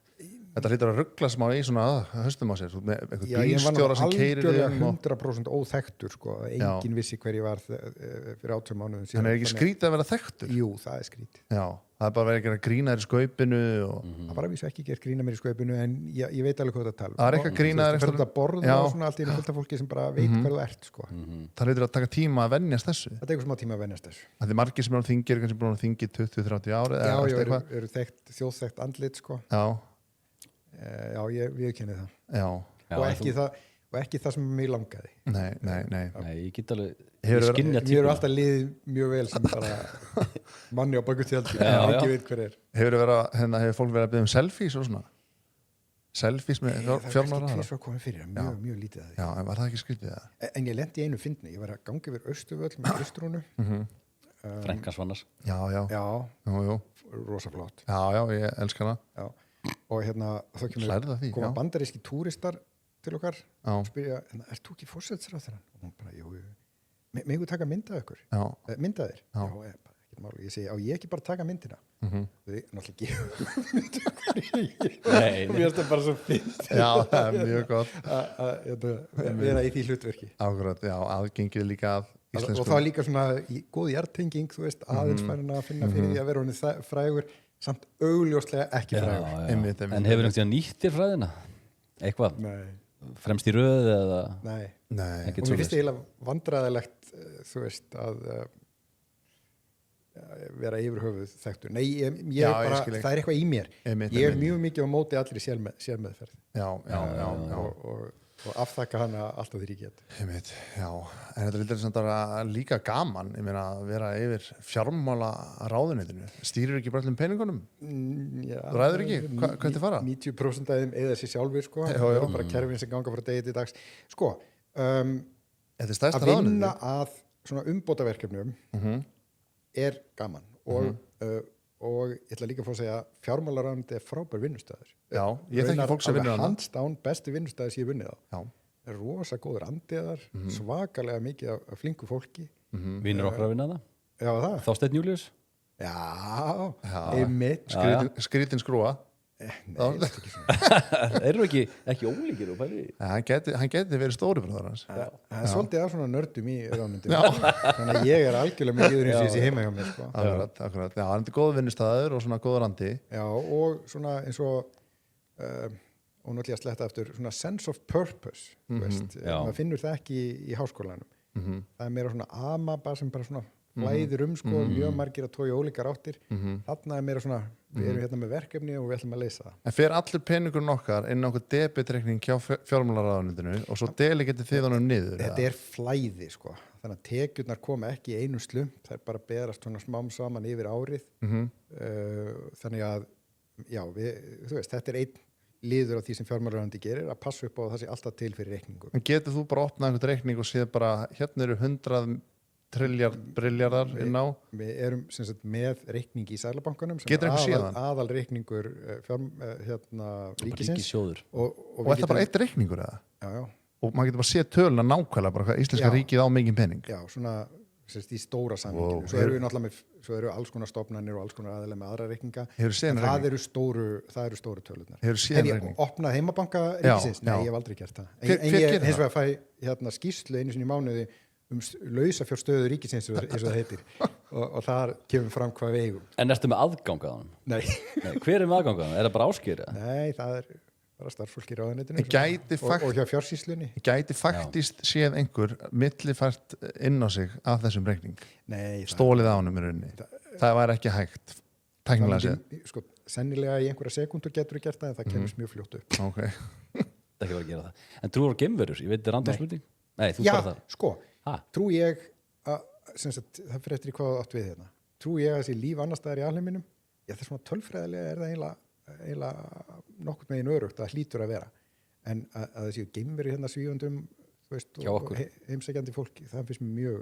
[SPEAKER 1] þetta hlýtur að ruggla smá í svona höstum á sér, með eitthvað bílstjóra sem keyrir
[SPEAKER 3] þig. Ég var algjörlega 100% óþekktur, sko. Enginn vissi hver ég var fyrir 18 mánuðum síðan.
[SPEAKER 1] En er ekki skrítið að vera þekktur?
[SPEAKER 3] Jú, það er skrítið.
[SPEAKER 1] Já, það er bara verið að gera grína þér í skaupinu og
[SPEAKER 3] það var að vísu ekki gert grína mér í skaupinu, en ég veit alveg hvað það tala.
[SPEAKER 1] Það er eitthvað grína þér
[SPEAKER 3] eftir að borða og svona allt í fullt af fólki sem bara veit hvað þú ert, sko.
[SPEAKER 1] Það hlýtur að taka tíma að venjast þessu.
[SPEAKER 3] Það tekur smá tíma að venjast þessu.
[SPEAKER 1] Það er margir sem eru á þingi, kannski búin á þingi 20-30 ári.
[SPEAKER 3] Já, eru þjóðþekkt andlit, sko. Já, ég viðurkenni það.
[SPEAKER 1] Já.
[SPEAKER 3] Og ekki það sem mig langaði.
[SPEAKER 1] Nei,
[SPEAKER 2] ég get alveg
[SPEAKER 3] skynja tíma. Mér eru alltaf liðið mjög vel sem bara manni á baku tjaldi. Ekki veit hver er.
[SPEAKER 1] Hefur fólk verið að biðja selfies og svona? Selfies með fjármálaráðherra?
[SPEAKER 3] Það er svo komið fyrir, mjög lítið að því.
[SPEAKER 1] Já, en var það ekki skrítið það?
[SPEAKER 3] En ég lendi í einu fyndni. Ég var að ganga yfir Austurvöll með Kristrúnu
[SPEAKER 2] Frænka Svannars.
[SPEAKER 1] Já,
[SPEAKER 3] rosa flott.
[SPEAKER 1] Já, ég elska hana.
[SPEAKER 3] Já. Og þá koma bandaríski túristar til okkar og spyrja, ert þú ekki forsætisráðherra? Og hún bara, jú, megum taka mynda ykkur? Mynda þér? Já, ekkert mál. Ég segi, ég ekki bara taka myndina? Þau náttúrulega
[SPEAKER 2] Nei.
[SPEAKER 3] Mér finnst það bara svo fint.
[SPEAKER 1] Já, það er mjög gott.
[SPEAKER 3] Að vera í því hlutverki.
[SPEAKER 1] Akkurat, já, aðgengið líka að íslensku. Og
[SPEAKER 3] það er líka svona góð hjartenging, þú veist, aðeins færin að finna fyrir því að vera honum frægur, samt augljóslega ekki frægur.
[SPEAKER 2] Einmitt. En hefur einhvern veginn nýtt þér fræðina? Eitthvað?
[SPEAKER 3] Nei.
[SPEAKER 2] Fremst í röð eða?
[SPEAKER 3] Nei.
[SPEAKER 1] Og
[SPEAKER 3] mér finnst það eiginlega vandræðilegt, þú veist, að vera yfir höfuð þekktur. Nei, ég bara, það er eitthvað í mér. Ég er mjög mikið á móti allir í sérmeðferð.
[SPEAKER 1] Já.
[SPEAKER 3] Og afþakka hana alltaf því ég get.
[SPEAKER 1] Já, en þetta vildur samt að líka gaman, ég meina að vera yfir fjármála ráðuneytinu. Stýrir ekki bara allir peningunum?
[SPEAKER 3] Já.
[SPEAKER 1] Ræður ekki? Hvað þetta fara?
[SPEAKER 3] 90% af þeim eða sér sjálfur, sko.
[SPEAKER 1] Já.
[SPEAKER 3] Bara kerfin sem ganga frá degi til dags. Sko,
[SPEAKER 1] þetta er stærsta
[SPEAKER 3] að
[SPEAKER 1] ráðuneyti.
[SPEAKER 3] vinna að svona umbótaverkefnum er gaman og ég ætla líka að fá að segja fjármálaráðuneytið er frábær vinnustæður.
[SPEAKER 1] Já, ég þekki fólk sem vinnur hana.
[SPEAKER 3] Hands down besti vinnustæður sem ég vunnið á.
[SPEAKER 1] Já.
[SPEAKER 3] Er rosa góður andiðar, svakalega mikið af flinku fólki.
[SPEAKER 2] Vinnur okkar að vinna það?
[SPEAKER 3] Já, það.
[SPEAKER 2] Þorsteinn Júlíus?
[SPEAKER 3] Já, einmitt.
[SPEAKER 1] Skrítin skrúa.
[SPEAKER 3] Nei, það er ekki svona.
[SPEAKER 2] Eru ekki ólíkir og pæli?
[SPEAKER 1] Hann geti verið stóri fyrir það hans.
[SPEAKER 3] Það er svolítið af svona nördum í ráðuneytinu. Þannig að ég er algjörlega mikið eins og ég sé heima hjá mér, sko.
[SPEAKER 1] Akkurat. Já, hann er góð vinnustæður og svona góður andi.
[SPEAKER 3] Já, og svona eins og náttúrulega sletta eftir svona sense of purpose, veist. Maður finnur það ekki í háskólanum. Það er meira svona amaba sem bara svona flæðir sko, mjög margir að tói ólíkar áttir. Þarna er meira svona, við erum hérna með verkefni og við ætlum að leysa það.
[SPEAKER 1] En fer allur peningurinn okkar inn á okkur debitreikning hjá fjármálaráðuneytinu og svo getið þið honum niður?
[SPEAKER 3] Þetta er flæði, sko. Þannig að tekjurnar koma ekki í einu slump, það er bara að berast svona smám saman yfir árið. Þannig að, já, þú veist, þetta er einn liður á því sem fjármálaráðuneytið gerir, að passa upp á að það sé alltaf til fyrir reikningum.
[SPEAKER 1] En getur þú bara opnað einhvern reikning og séð bara, hérna eru 100 trilljarðar inn á?
[SPEAKER 3] Við erum sem sagt með reikning í Seðlabankanum
[SPEAKER 1] sem
[SPEAKER 3] aðal reikningur ríkisins.
[SPEAKER 1] Og er það bara eitt reikningur eða?
[SPEAKER 3] Já.
[SPEAKER 1] Og maður getur bara séð töluna nákvæmlega bara hvað íslenska ríkið á mikinn pening?
[SPEAKER 3] Já, svona í stóra samvíkinu. Svo eru við náttúrulega svo eru alls konar stofnanir og alls konar aðeila með aðra reikninga. Það eru stóru tölunar.
[SPEAKER 1] Hefur séð reikning?
[SPEAKER 3] Hef ég opnað heimabanka ríkisins? Nei, ég hef aldrei gert það. En ég hins vegar fæ skýrslu einu sinni í mánuði lausafjárstöðu ríkisins eins og það heitir og þar kemur fram hvað við eigum.
[SPEAKER 2] En ertu með aðgang að hann?
[SPEAKER 3] Nei.
[SPEAKER 2] Hver er með aðgang að hann? Er það bara Ásgeir?
[SPEAKER 3] Nei, það er bara starfsfólk í ráðuneytinu og hjá fjársýslunni.
[SPEAKER 1] Gæti faktist séð einhver millifært inn á sig af þessum reikning?
[SPEAKER 3] Nei.
[SPEAKER 1] Stólið á honum í rauninni? Það væri ekki hægt, tæknilega séð?
[SPEAKER 3] Sko, sennilega í einhverja sekundur getur við gert það en það kemur mjög fljótt upp.
[SPEAKER 1] Ok.
[SPEAKER 2] Það er ekki verið að gera það. En trúar á geimverur? Ég veit, þetta er randspurning. Nei, þú bara það.
[SPEAKER 3] Já, sko. Trú ég að, það fyrir eftir í hvað átt við hérna, trú ég að þessi líf annar staðar í alheiminum, það er svona tölfræðilega er það eiginlega nokkurn veginn örugt að hlýtur að vera, en að þessi geimveri hérna svífundum, þú veist, og heimsækjandi fólki, það finnst mér mjög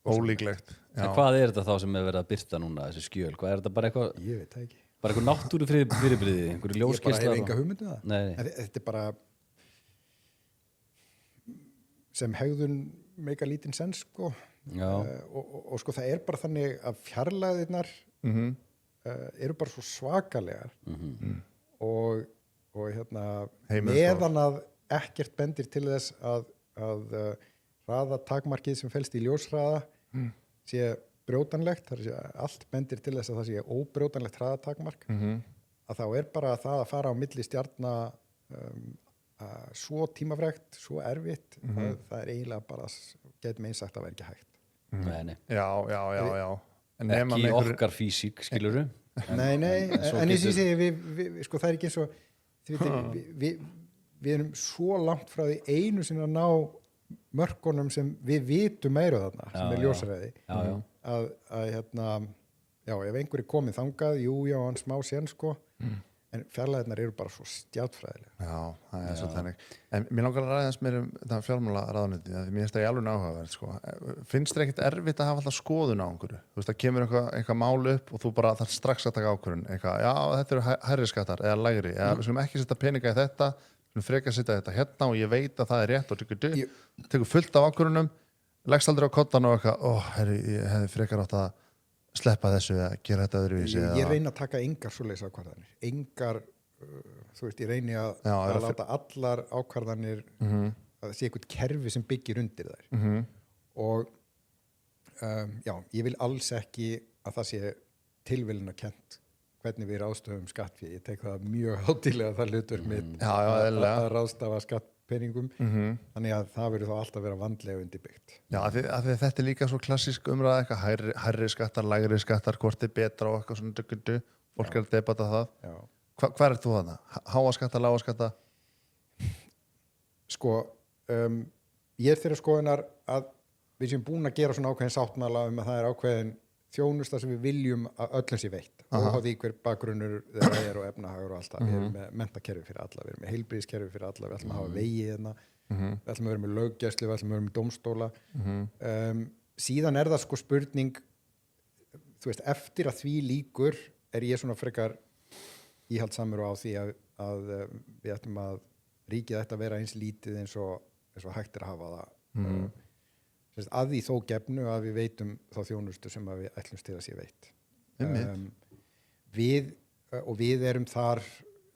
[SPEAKER 1] ólíklegt.
[SPEAKER 2] En hvað er þetta þá sem er verið að birta núna, þessi skjöl? Hvað er þetta bara eitthvað?
[SPEAKER 3] Ég veit það ekki.
[SPEAKER 2] Bara eitthvað náttúru fyrirbrigði, einhverju ljósgeislar?
[SPEAKER 3] Ég bara hef enga hugmynd um það.
[SPEAKER 2] Nei.
[SPEAKER 3] Þetta er bara sem hegðun meika lítinn sens, sko. Og sko það er bara þannig að fjarlæðirnar eru bara svo svakalegar og hérna meðan að ekkert bendir til þess að hraða takmarkið sem felst í ljóshraða sé brjótanlegt, þar sé allt bendir til þess að það sé óbrjótanlegt hraðatakmark, að þá er bara það að fara á milli stjarna svo tímafrekt, svo erfitt, það er eiginlega bara, getum eins sagt að vera ekki hægt.
[SPEAKER 2] Nei.
[SPEAKER 1] Já.
[SPEAKER 2] Ekki okkar físík, skilurðu?
[SPEAKER 3] Nei, en eins og ég segi, sko það er ekki eins og, við erum svo langt frá því einu sinni að ná mörkunum sem við vitum meira þarna, sem er ljósræði, að hérna, já, ef einhver er komið þangað, jú, hann smá sen, sko, en fjarlæðirnar eru bara svo stjátfræðilega.
[SPEAKER 1] Já, það er svo þannig. En mér langar að ræða mér þetta fjármálaráðuneytið, því mér finnst það í alveg áhugaverð, sko. Finnst þér ekkert erfitt að hafa alltaf skoðun á einhverju? Þú veist, það kemur eitthvað mál upp og þú bara þarf strax að taka ákvörðun. Já, þetta eru hærri skattar eða lægri. Eða við skulum ekki setja peninga í þetta, við skulum frekar setja þetta hérna og ég veit að það er rétt og tekur fullt af ákvörðunum, leggst aldrei á koddan og ég hefði frekar átt að sleppa þessu að gera þetta öðruvísi.
[SPEAKER 3] Ég reyni að taka engar svoleiðis ákvarðanir. Þú veist, ég reyni að láta allar ákvarðanir að það sé eitthvað kerfi sem byggir undir þær. Og ég vil alls ekki að það sé tilviljunarkennt hvernig við ráðstöfum skattfé. Ég tek það mjög hátíðlega það hlutverk mitt að ráðstafa skattpeningum. Þannig að það verður þá alltaf að vera vandlega undirbyggt.
[SPEAKER 1] Já, af því þetta er líka svo klassísk umræða, eitthvað hærri skattar, lægri skattar, hvort er betra og eitthvað svona duggundu. Fólk er að debata það. Hvað er þú þarna? Háa skatta, lága skatta?
[SPEAKER 3] Sko, ég er þeirra skoðunar að við séum búin að gera svona ákveðin sáttmála að það er ákveðin þjónusta sem við viljum að öllum sé veitt. Og því hver bakgrunnur þeirra er og efnahagur og allt það. Við erum með menntakerfi fyrir alla, við erum með heilbrigðiskerfi fyrir alla, við ætlum að hafa vegi hérna, við ætlum að vera með löggæslu, við ætlum að vera með dómstóla. Síðan er það sko spurning, þú veist, eftir að því líkur er ég svona frekar íhaldsamur á því að við ætlum að ríkið ætti að vera eins lítið eins og hægt er að hafa það. Að því þó gefnu að við veitum þá þjónustu sem að við ætlumst til að sé veitt. Við erum þar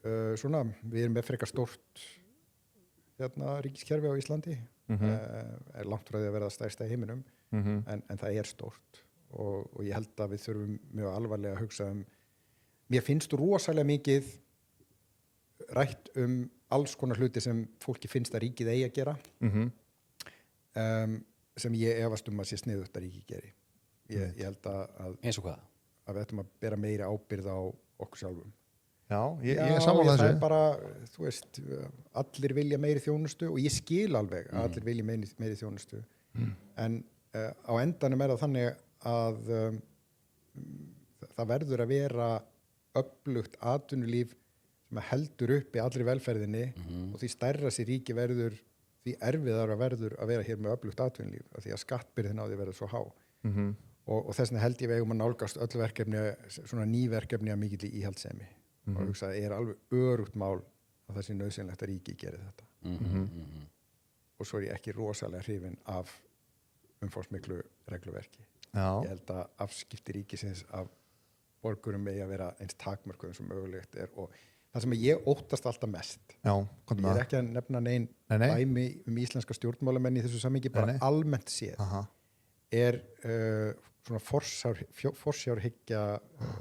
[SPEAKER 3] við erum með frekar stórt ríkiskerfi á Íslandi, er langt frá því að verða stærsta í heiminum, en það er stórt og ég held að við þurfum mjög alvarlega að hugsa mér finnst rosalega mikið rætt alls konar hluti sem fólki finnst að ríkið eigi að gera, sem ég efast að sé sniðugt að ríkið geri. Ég held að
[SPEAKER 2] eins og hvað?
[SPEAKER 3] Að við ættum að bera meiri ábyrgð á okkur sjálfum.
[SPEAKER 1] Já, ég er sammála þessu.
[SPEAKER 3] Það er bara, þú veist, allir vilja meiri þjónustu og ég skil alveg að allir vilja meiri þjónustu. En á endanum er það þannig að það verður að vera öflugt atvinnulíf sem heldur uppi allri velferðinni og því stærra sér ríki verður, því erfiðara verður að vera hér með öflugt atvinnulíf af því að skattbyrðin á því verður svo há. Og þess vegna held ég við eigum að nálgast öll verkefni, svona ný verkefni að mikill íhaldssemi. Og hugsa að er alveg örugt mál að það sé nauðsynlegt að ríki geri þetta. Og svo er ég ekki rosalega hrifinn af umfangsmiklu regluverki. Ég held að afskipti ríkisins af borgurum megi að vera eins takmörkuðum sem mögulegt er og það sem ég óttast alltaf mest. Ég er ekki að nefna nein dæmi íslenska stjórnmálamenn í þessu samhengi, bara almennt séð er svona forsjárhyggja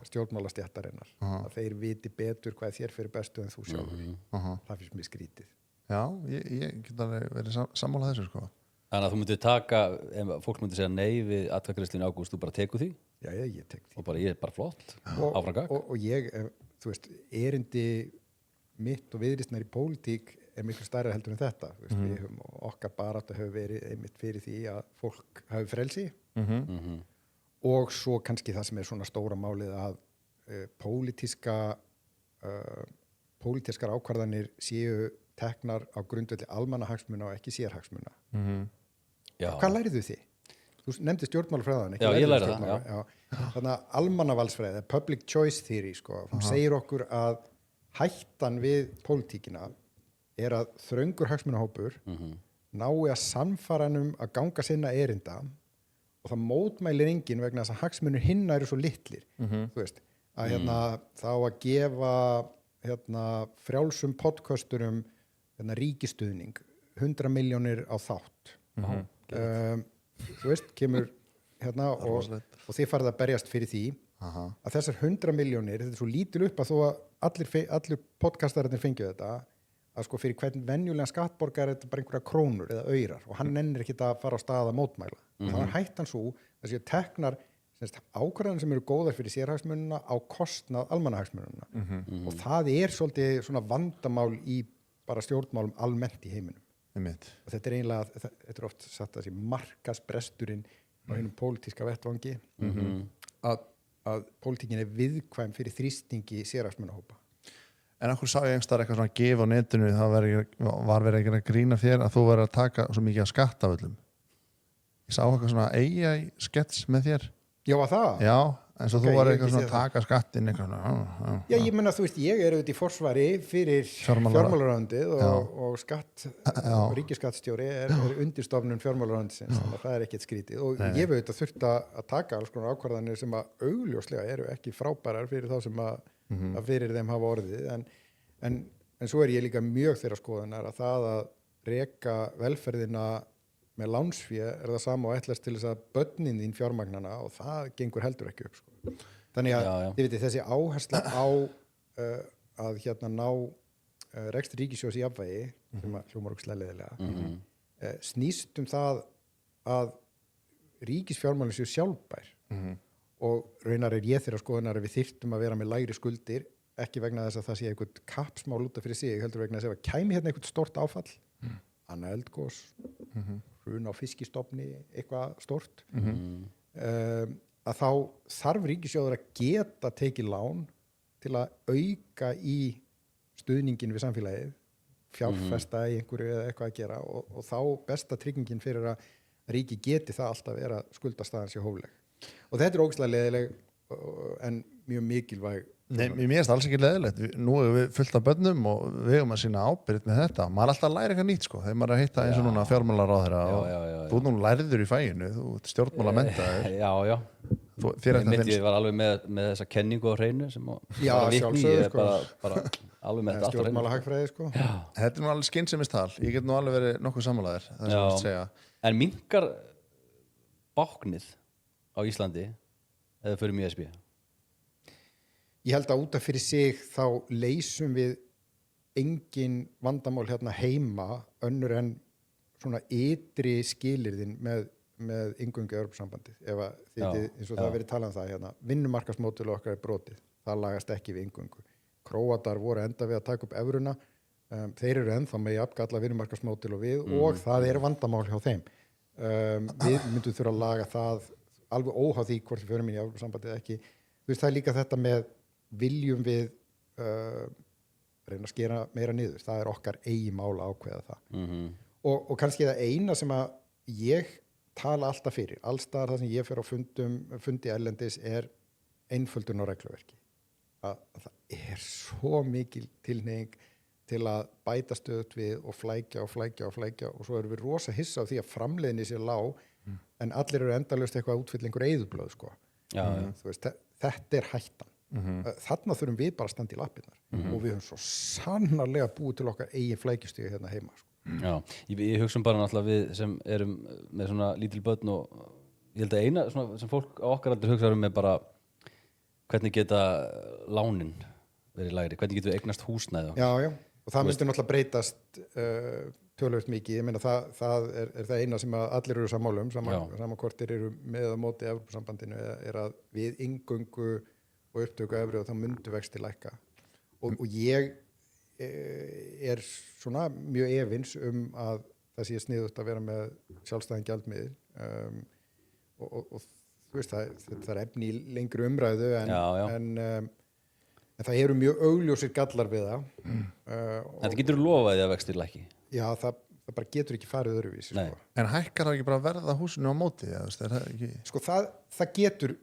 [SPEAKER 3] stjórnmálastéttarinnar að þeir viti betur hvað þér fyrir bestu en þú sjálfur. Það finnst mér skrítið.
[SPEAKER 1] Já, ég get alveg verið sammála þessu sko.
[SPEAKER 2] Þannig að þú myndir taka, ef fólk myndir segja nei við atkvæðagreiðslunni í ágúst, þú bara tekur því?
[SPEAKER 3] Já, ég tek því.
[SPEAKER 2] Og bara ég er bara flott, áframgak.
[SPEAKER 3] Og ég, þú veist, erindi mitt og viðreisnar í pólitík er miklu stærra heldur en þetta. Veist, við höfum, okkar barátta hefur verið einmitt fyrir því að fólk hafi frelsi og svo kannski það sem er svona stóra málið að pólitískar ákvarðanir séu teknar á grundvelli almannahagsmuna og ekki sérhagsmuna. Hvað lærið þið? Þú nefndi stjórnmálafræðan.
[SPEAKER 2] Já, ég lærið það.
[SPEAKER 3] Þannig að almannavalsfræði, public choice theory, sko, hún segir okkur að hættan við pólitíkina er að þröngur hagsmunahópur nái að sannfæra hann að ganga sinna erinda og það mótmælir enginn vegna þess að hagsmunir hinna eru svo litlir. Þú veist, að þá að gefa frjálsum podcasturum ríkistuðning 100 milljónir á þátt. Þú veist, kemur og þið farið að berjast fyrir því að þessar 100 milljónir, þetta er svo lítil upp að þó að allir podcastararnir fengju þetta, að sko fyrir hvern venjulega skattborgar er þetta bara einhverja krónur eða aurar og hann nennir ekki að fara á stað að mótmæla. Það er hættan svo að séu teknar ákvarðanir sem eru góðar fyrir sérhagsmununa á kostnað almannahagsmununa og það er svolítið svona vandamál í bara stjórnmálum almennt í heiminum. Og þetta er eiginlega, þetta er oft satt að sé markasbresturinn á einum pólitíska vettvangi að pólitíkin er viðkvæm fyrir þrýstingi sérhagsmunahópa.
[SPEAKER 1] En okkur sá ég einhverstaðar eitthvað svona gif á netinu, það var verið að grína þér að þú verið að taka svo mikið af skattaföllum. Ég sá eitthvað svona AI skets með þér.
[SPEAKER 3] Já, var það?
[SPEAKER 1] Já, eins og
[SPEAKER 3] Ok,
[SPEAKER 1] þú var
[SPEAKER 3] ég
[SPEAKER 1] eitthvað
[SPEAKER 3] ekki
[SPEAKER 1] svona
[SPEAKER 3] séð
[SPEAKER 1] taka skattinn eitthvað.
[SPEAKER 3] Já, ég menna, þú veist, ég er auðvitað í forsvari fyrir fjármálaráðundið og ríkisskattstjóri er undirstofnun fjármálaráðundsins, þannig að það er ekkert skrítið og ég hef auðvitað þurft að taka alls konar ákvarðanir sem að augljóslega eru ekki frábærar fyrir þá sem að fyrir þeim hafa orðið en svo er ég líka mjög þeirra skoðunar að það að reka velferðina með lánsfé er það sama og ætlast til þess að börnin þín fjármagnana og það gengur heldur ekki upp sko. Þannig að þið veitir þessi áhersla á að hérna ná rekstri ríkissjóðs í jafnvægi sem að hljómar okkur slæðilega snýst það að ríkisfjármálin séu sjálfbær og raunar er ég þeirra skoðunar að við þyrftum að vera með lægri skuldir ekki vegna þess að það sé eitthvað kappsmál út af fyrir sig heldur vegna þess að kæmi hérna eitthvað stort áfall annað eldgos hrun á fiskistofni eitthvað stort að þá þarf ríkissjóður að geta tekið lán til að auka í stuðningin við samfélagið fjárfesta í einhverju eða eitthvað að gera og þá besta tryggingin fyrir að ríki geti það alltaf er að skuldastaðan sé hófleg og þetta er ógeðslega leiðileg en mjög mikilvæg.
[SPEAKER 1] Nei, mér finnst alls ekki leiðilegt. Nú erum við fullt af börnum og við erum að sína ábyrgð með þetta. Maður er alltaf að læra eitthvað nýtt sko. Þegar maður er að hitta eins og núna fjármálaráðherra og þú nú lærður í faginu, þú ert stjórnmálamenntaður.
[SPEAKER 2] Já. Ég var alveg með þessa kenningu á hreinu sem var vitni, ég er bara alveg með þetta
[SPEAKER 3] stjórnmálahagfræði sko.
[SPEAKER 1] Þetta er nú alveg skynsemistal. Ég get nú alveg verið nokkuð sammálaður, það sem ég segja.
[SPEAKER 2] En minnkar báknið á Íslandi eða fyrir mjög SB?
[SPEAKER 3] Ég held að út af fyrir sig þá leysum við engin vandamál hérna heima önnur en svona ytri skilyrðin með inngöngu í Evrópusambandið. Ef að eins og það verið talað um það hérna, vinnumarkaðsmódel okkar er brotið, það lagast ekki við inngöngu. Króatar voru enda við að taka upp evruna, þeir eru ennþá með jafngalla vinnumarkaðsmódel og við og það er vandamál hjá þeim. Við myndum þurfa að laga það alveg óháð því hvort við förum inn í Evrópusambandið eða ekki. Þú veist, það er líka þetta með viljum við reyna að skera meira niður. Það er okkar eigin mál að ákveða það. Og kannski það eina sem að ég tala alltaf fyrir, allstaðar það sem ég fer á fundi erlendis er einföldun á regluverki. Að það er svo mikil tilhneiging til að bæta stöðut við og flækja og svo erum við rosa hissa á því að framleiðni sé lág en allir eru endalaust eitthvað að útfylla einhver eyðublöð sko. Þú veist, þetta er hættan. Þarna þurfum við bara að standa í lappirnar og við höfum svo sannarlega búið til okkar eigin flækjustíu hérna heima sko.
[SPEAKER 2] Já, ég hugsa bara náttúrulega við sem erum með svona lítil börn og ég held að eina svona, sem fólk á okkar aldrei hugsa er bara hvernig geta lánin verið lægri, hvernig getum við eignast húsnæði
[SPEAKER 3] Já, og það myndi náttúrulega breytast töluvert mikið, ég meina það er það eina sem að allir eru sammálum sama kortir eru með á móti Evrópusambandinu er að við inngöngu og upptöku evru og þá myndu vexti lækka og ég er svona mjög efins að það sé sniðugt að vera með sjálfstæðan gjaldmiðil og þú veist það er efni í lengri umræðu en það eru mjög augljósir gallar við það
[SPEAKER 2] Þetta getur lofaði að vextir lækki
[SPEAKER 3] Já, það bara getur ekki farið öðruvísi sko.
[SPEAKER 1] En hækkar það ekki bara verða húsinu á móti? Ja,
[SPEAKER 3] sko það getur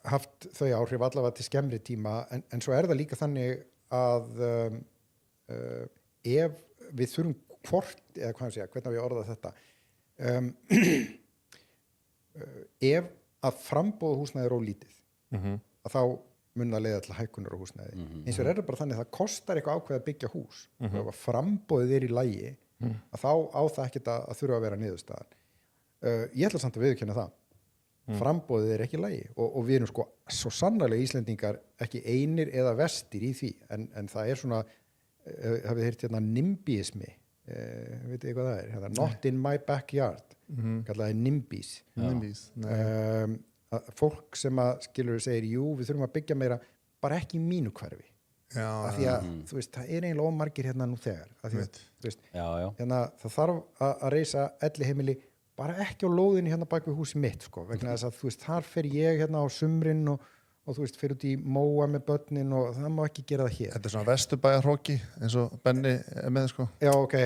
[SPEAKER 3] haft þau áhrif allavega til skemmri tíma en svo er það líka þannig að ef við þurfum eða hvað sé, hvernig við orða þetta ef að framboð húsnæði er ólítið að þá mun að leiða til hækkunar á húsnæði eins og er það bara þannig að það kostar eitthvað ákveð að byggja hús ef að framboðið er í lagi að þá á það ekkert að þurfa að vera niðurstaðan ég ætla samt að viðurkenna það framboðið er ekki í lagi og við erum sko svo sannarlega Íslendingar ekki einir eða vestir í því en það er svona hafið heyrt hérna nimbíismi veit þið hvað það er hérna, not in my backyard kallaði nimbís fólk sem að skilur segir jú við þurfum að byggja meira bara ekki í mínu hverfi af því að þú veist það er eiginlega ómargir hérna nú þegar af því að þú veist hérna það þarf að reisa elliheimili bara ekki á lóðinni hérna bak við húsi mitt sko vegna þess að þú veist þar fer ég hérna á sumrin og og þú veist, fyrir út í móa með börnin og það má ekki gera það hér.
[SPEAKER 1] Þetta er svona vesturbæjarhróki eins og Benni er með sko.
[SPEAKER 3] Já, ok.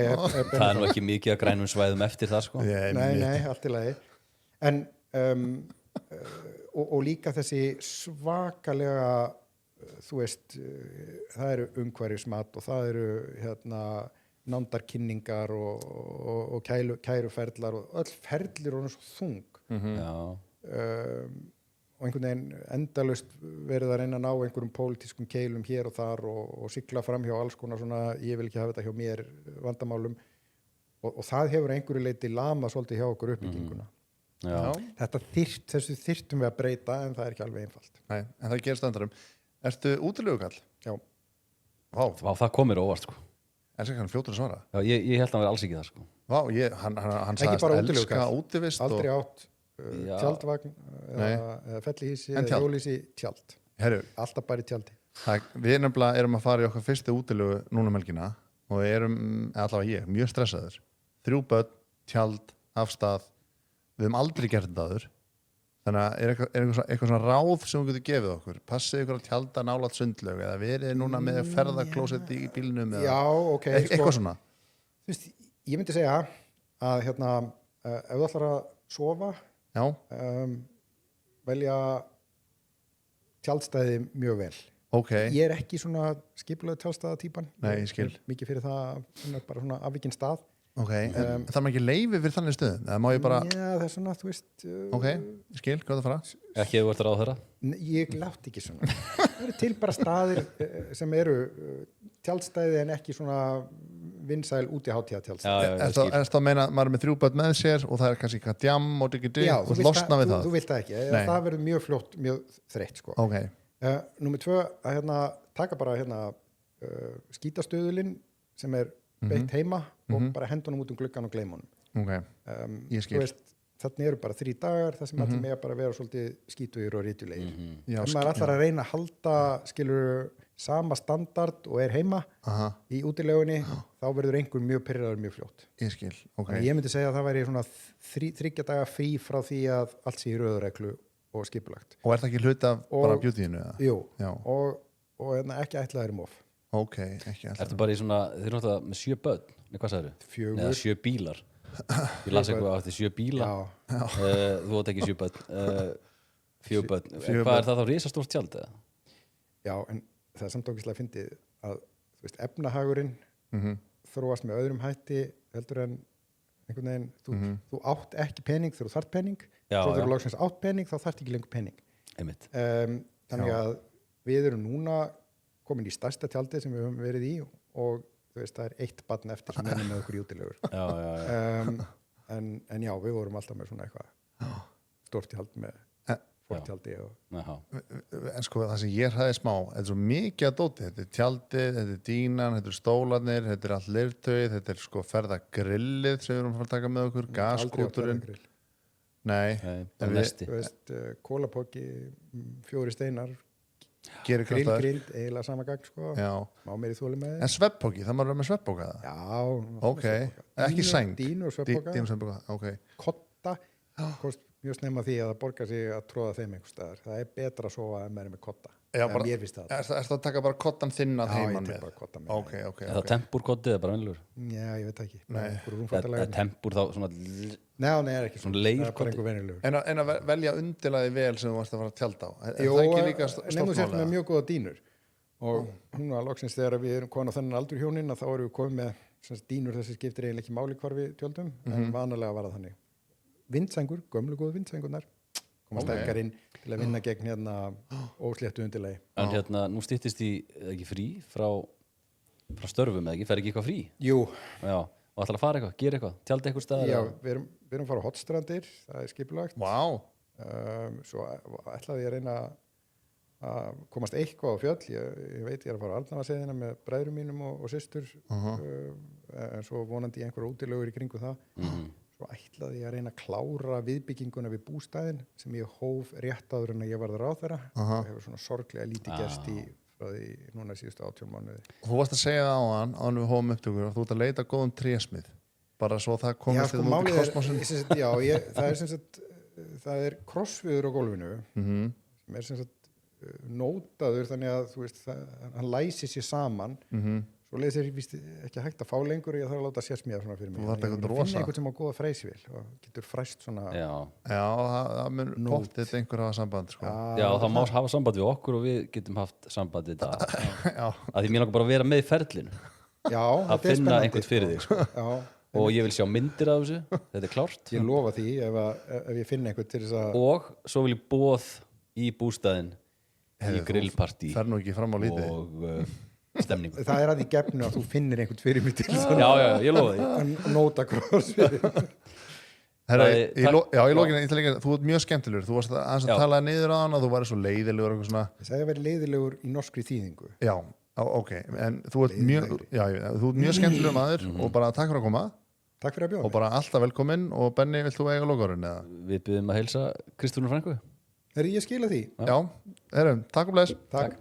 [SPEAKER 2] Það er nú ekki mikið að grænum svæðum eftir það sko.
[SPEAKER 3] Nei, allt í lagi. En og líka þessi svakalega, þú veist, það eru umhverfismat og það eru nándarkynningar og kæruferðlar og öll ferðlir og svo þung.
[SPEAKER 2] Já.
[SPEAKER 3] Og einhvern veginn endalaust verið að reyna að ná einhverjum pólitískum keilum hér og þar og sigla fram hjá alls konar svona, ég vil ekki hafa þetta hjá mér vandamálum og það hefur einhverju leiti lamað svolítið hjá okkur uppbygginguna. Þessu þyrftum við að breyta en það er ekki alveg einfalt.
[SPEAKER 1] Nei, en það gerst andarum. Ertu útilegukall?
[SPEAKER 3] Já.
[SPEAKER 2] Vá, það komir óvart sko.
[SPEAKER 1] En sem hann fljótur að svara?
[SPEAKER 2] Já, ég held að hann verði alls ekki það sko.
[SPEAKER 1] Vá, hann sagðist elska útivist
[SPEAKER 3] aldrei átt tjaldvagn eða fellihísi eða hjólísi tjald. Alltaf bara í tjaldi.
[SPEAKER 1] Við nefnilega erum að fara í okkar fyrstu útilegu núna melgina og erum, allavega ég, mjög stressaður. 3 börn, tjald, afstað. Við höfum aldrei gert þetta aður. Þannig að er eitthvað svona ráð sem við getum gefið okkur. Passið ykkur að tjalda nálægt sundlaug eða verið núna með ferðaklósett í bílnum eða
[SPEAKER 3] ok,
[SPEAKER 1] eitthvað svona.
[SPEAKER 3] Þú veist, ég myndi segja að ef þú ætlar að sofa velja tjaldstæði mjög vel. Ég er ekki svona skipulega tjaldstæðatýpan.
[SPEAKER 1] Nei, ég skil.
[SPEAKER 3] Mikið fyrir það bara svona afvikinn stað.
[SPEAKER 1] Það er ekki leyfi fyrir þannig stöðum? Það má ég bara...
[SPEAKER 3] Já, það er svona, þú veist...
[SPEAKER 1] ég skil, hvað það fara?
[SPEAKER 2] Ekki ef þú ert ráðherra?
[SPEAKER 3] Ég látt ekki svona. Það eru til bara staðir sem eru tjaldstæði en ekki svona vinsæl útihátíða tjaldstæði.
[SPEAKER 1] Er það að meina að maður er með 3 börn með sér og það er kannski eitthvað djam og diggi og losna við það?
[SPEAKER 3] Þú vilt það ekki. Það verður mjög fljótt, mjög þreytt sko. Númer 2, að taka bara skítastöðulinn sem er beitt heima og bara hendunum út gluggan og gleyma honum.
[SPEAKER 1] Ég skil.
[SPEAKER 3] Þannig eru bara 3 dagar þar sem allir með bara vera svolítið skítugir og rítulegir. Ef maður ætlar að reyna að halda sama standard og er heima í útilegunni, þá verður einhver mjög pirraður mjög fljótt.
[SPEAKER 1] Ég skil,
[SPEAKER 3] Ég myndi segja að það væri svona 3 daga frí frá því að allt sé í röðureglu og skipulagt.
[SPEAKER 1] Og er það ekki hluti af bara beautyinu?
[SPEAKER 3] Jú, og ekki ætlaður of.
[SPEAKER 1] Ekki alltaf.
[SPEAKER 2] Ertu bara í svona, þið erum alltaf með 7 börn, hvað sagðirðu?
[SPEAKER 3] 4.
[SPEAKER 2] Eða 7 bílar. Ég las eitthvað eftir 7 bíla. Þú átt ekki 7 börn. 4 börn. Hvað er það þá risastórt tjald eða?
[SPEAKER 3] Já, en það er samt ógeðslega fyndið að þú veist, efnahagurinn þróast með öðrum hætti heldur en einhvern veginn, þú átt ekki pening þegar þú þarft pening. Þegar þú loksins átt pening þá þarft ekki lengur pening.
[SPEAKER 2] Einmitt.
[SPEAKER 3] Þannig að við erum núna komin í stærsta tjaldi sem við höfum verið í og þú veist, það er 1 barn eftir sem ennum með okkur í útilegur. En já, við vorum alltaf með svona eitthvað stórt tjald með fórtjaldi.
[SPEAKER 1] En sko, það sem ég hræði smá, þetta er svo mikið að dóti. Þetta er tjaldið, þetta er dínan, þetta er stólarnir, þetta er allt leirtauið, þetta er sko ferðagrillið sem við erum að fara að taka með okkur, gaskúturinn. Nei.
[SPEAKER 2] Það er næsti.
[SPEAKER 3] Þú veist, kólapóki, 4 steinar,
[SPEAKER 1] grillgrind,
[SPEAKER 3] eiginlega sama gagn sko. Má meiri þóli með þið.
[SPEAKER 1] En sveppóki, það má vera með sveppóka?
[SPEAKER 3] Já.
[SPEAKER 1] Ekki sæng?
[SPEAKER 3] Dínu og sveppóka.
[SPEAKER 1] Dínu og sveppóka,
[SPEAKER 3] Kotta, mjög snemma því að það borgar sig að tróða þeim einhvers staðar. Það er betra að sofa en með kotta. Mér finnst það.
[SPEAKER 1] Er það að taka bara kottan þinn að heiman með?
[SPEAKER 3] Já, ég tek bara kottan með.
[SPEAKER 2] Er það tempúrkottið eða bara vennilegur?
[SPEAKER 3] Já, ég veit ekki.
[SPEAKER 2] Er tempúr þá svona...
[SPEAKER 3] Nei, er ekki
[SPEAKER 2] svona leirkottið.
[SPEAKER 3] Það er bara einhver vennilegur.
[SPEAKER 1] En að velja undirlagi vel sem þú varst að fara að tjalda á. Er það ekki líka stórt
[SPEAKER 3] nefnum sér með mjög góða dínur. Og hún var loksins þegar við erum komin á þennan aldur hjónin að þá erum við komin með dínur þessi skiptir eiginlega ekki máli hvar við tjöldum, en vanalega var það þannig. Vindsængur, gömlu góðu vindsængurnar koma sterkar inn til að vinna gegn ósléttu undirlagi.
[SPEAKER 2] En nú styttist í ekki frí frá störfum eða ekki, fer ekki eitthvað frí?
[SPEAKER 3] Jú.
[SPEAKER 2] Já, og ætlar að fara eitthvað, gera eitthvað, tjalda eitthvað staðar?
[SPEAKER 3] Já, við erum að fara á Hotstrandir, það er skipulagt. Svo ætlaði ég að reyna að komast eitthvað á fjöll, ég veit ég er að fara á Arnarvatnsheiðina með bræðrum mínum og systur, en svo vonandi einhverja útilögur í kringu það. Svo ætlaði ég að reyna að klára viðbygginguna við bústæðin sem ég hóf rétt áður en að ég varð ráðherra. Það hefur svona sorglega lítið gerst frá því núna síðustu 18 mánuði.
[SPEAKER 1] Þú varst að segja það áðan við hófum upptökur og þú ert að leita góðum trésmið bara svo það komist þið út í kosmosin.
[SPEAKER 3] Já, það er krossviður á gólfinu sem er sem sagt nótaður þannig að þú veist, hann læsi sér saman svo leiðis er víst ekki hægt að fá lengur og ég þarf að láta sér smíða svona fyrir mig.
[SPEAKER 1] Þú þarft eitthvað
[SPEAKER 3] Ég
[SPEAKER 1] rosa.
[SPEAKER 3] finna einhvern sem á góða freysvél og getur fræst svona
[SPEAKER 2] Já,
[SPEAKER 1] það mun pottið einhver hafa samband sko.
[SPEAKER 2] já það má hafa samband við okkur og við getum haft samband við þetta
[SPEAKER 1] Já.
[SPEAKER 2] að því mér langar bara að vera með í ferlinu
[SPEAKER 3] Já,
[SPEAKER 2] að
[SPEAKER 3] þetta er
[SPEAKER 2] finna
[SPEAKER 3] spennandi,
[SPEAKER 2] einhvern fyrir þig sko.
[SPEAKER 3] Já,
[SPEAKER 2] og ég vil sjá myndir af þessu, þetta er klárt
[SPEAKER 3] ég lofa því ef ég finna einhvern til þess að
[SPEAKER 2] og svo vil ég boð í bústæðin í grillpartí
[SPEAKER 1] fer nú ekki fram á lítið
[SPEAKER 2] og stemningu
[SPEAKER 3] það er að því gefnu að þú finnir einhvern fyrir mig til þess
[SPEAKER 2] já, ég lofa því
[SPEAKER 3] að nóta crossfit
[SPEAKER 1] Herra,
[SPEAKER 2] Það er-
[SPEAKER 1] í lokinu, þú ert mjög skemmtilegur þú varst aðeins að
[SPEAKER 2] Já.
[SPEAKER 1] tala niður á hann og þú væri svo leiðilegur og eitthvað svona
[SPEAKER 3] ég sagði að vera leiðilegur í norskri þýðingu
[SPEAKER 1] já, ok, en þú ert mjög skemmtilegur maður og bara takk fyrir að koma
[SPEAKER 3] Takk fyrir að bjóða
[SPEAKER 1] og bara alltaf velkominn og Benni, vilt þú eiga lokaðurinn eða?
[SPEAKER 2] við byrjum að heilsa Kristúnu Frænku
[SPEAKER 3] mér ég skila því
[SPEAKER 1] Já, takk og bless
[SPEAKER 3] Takk.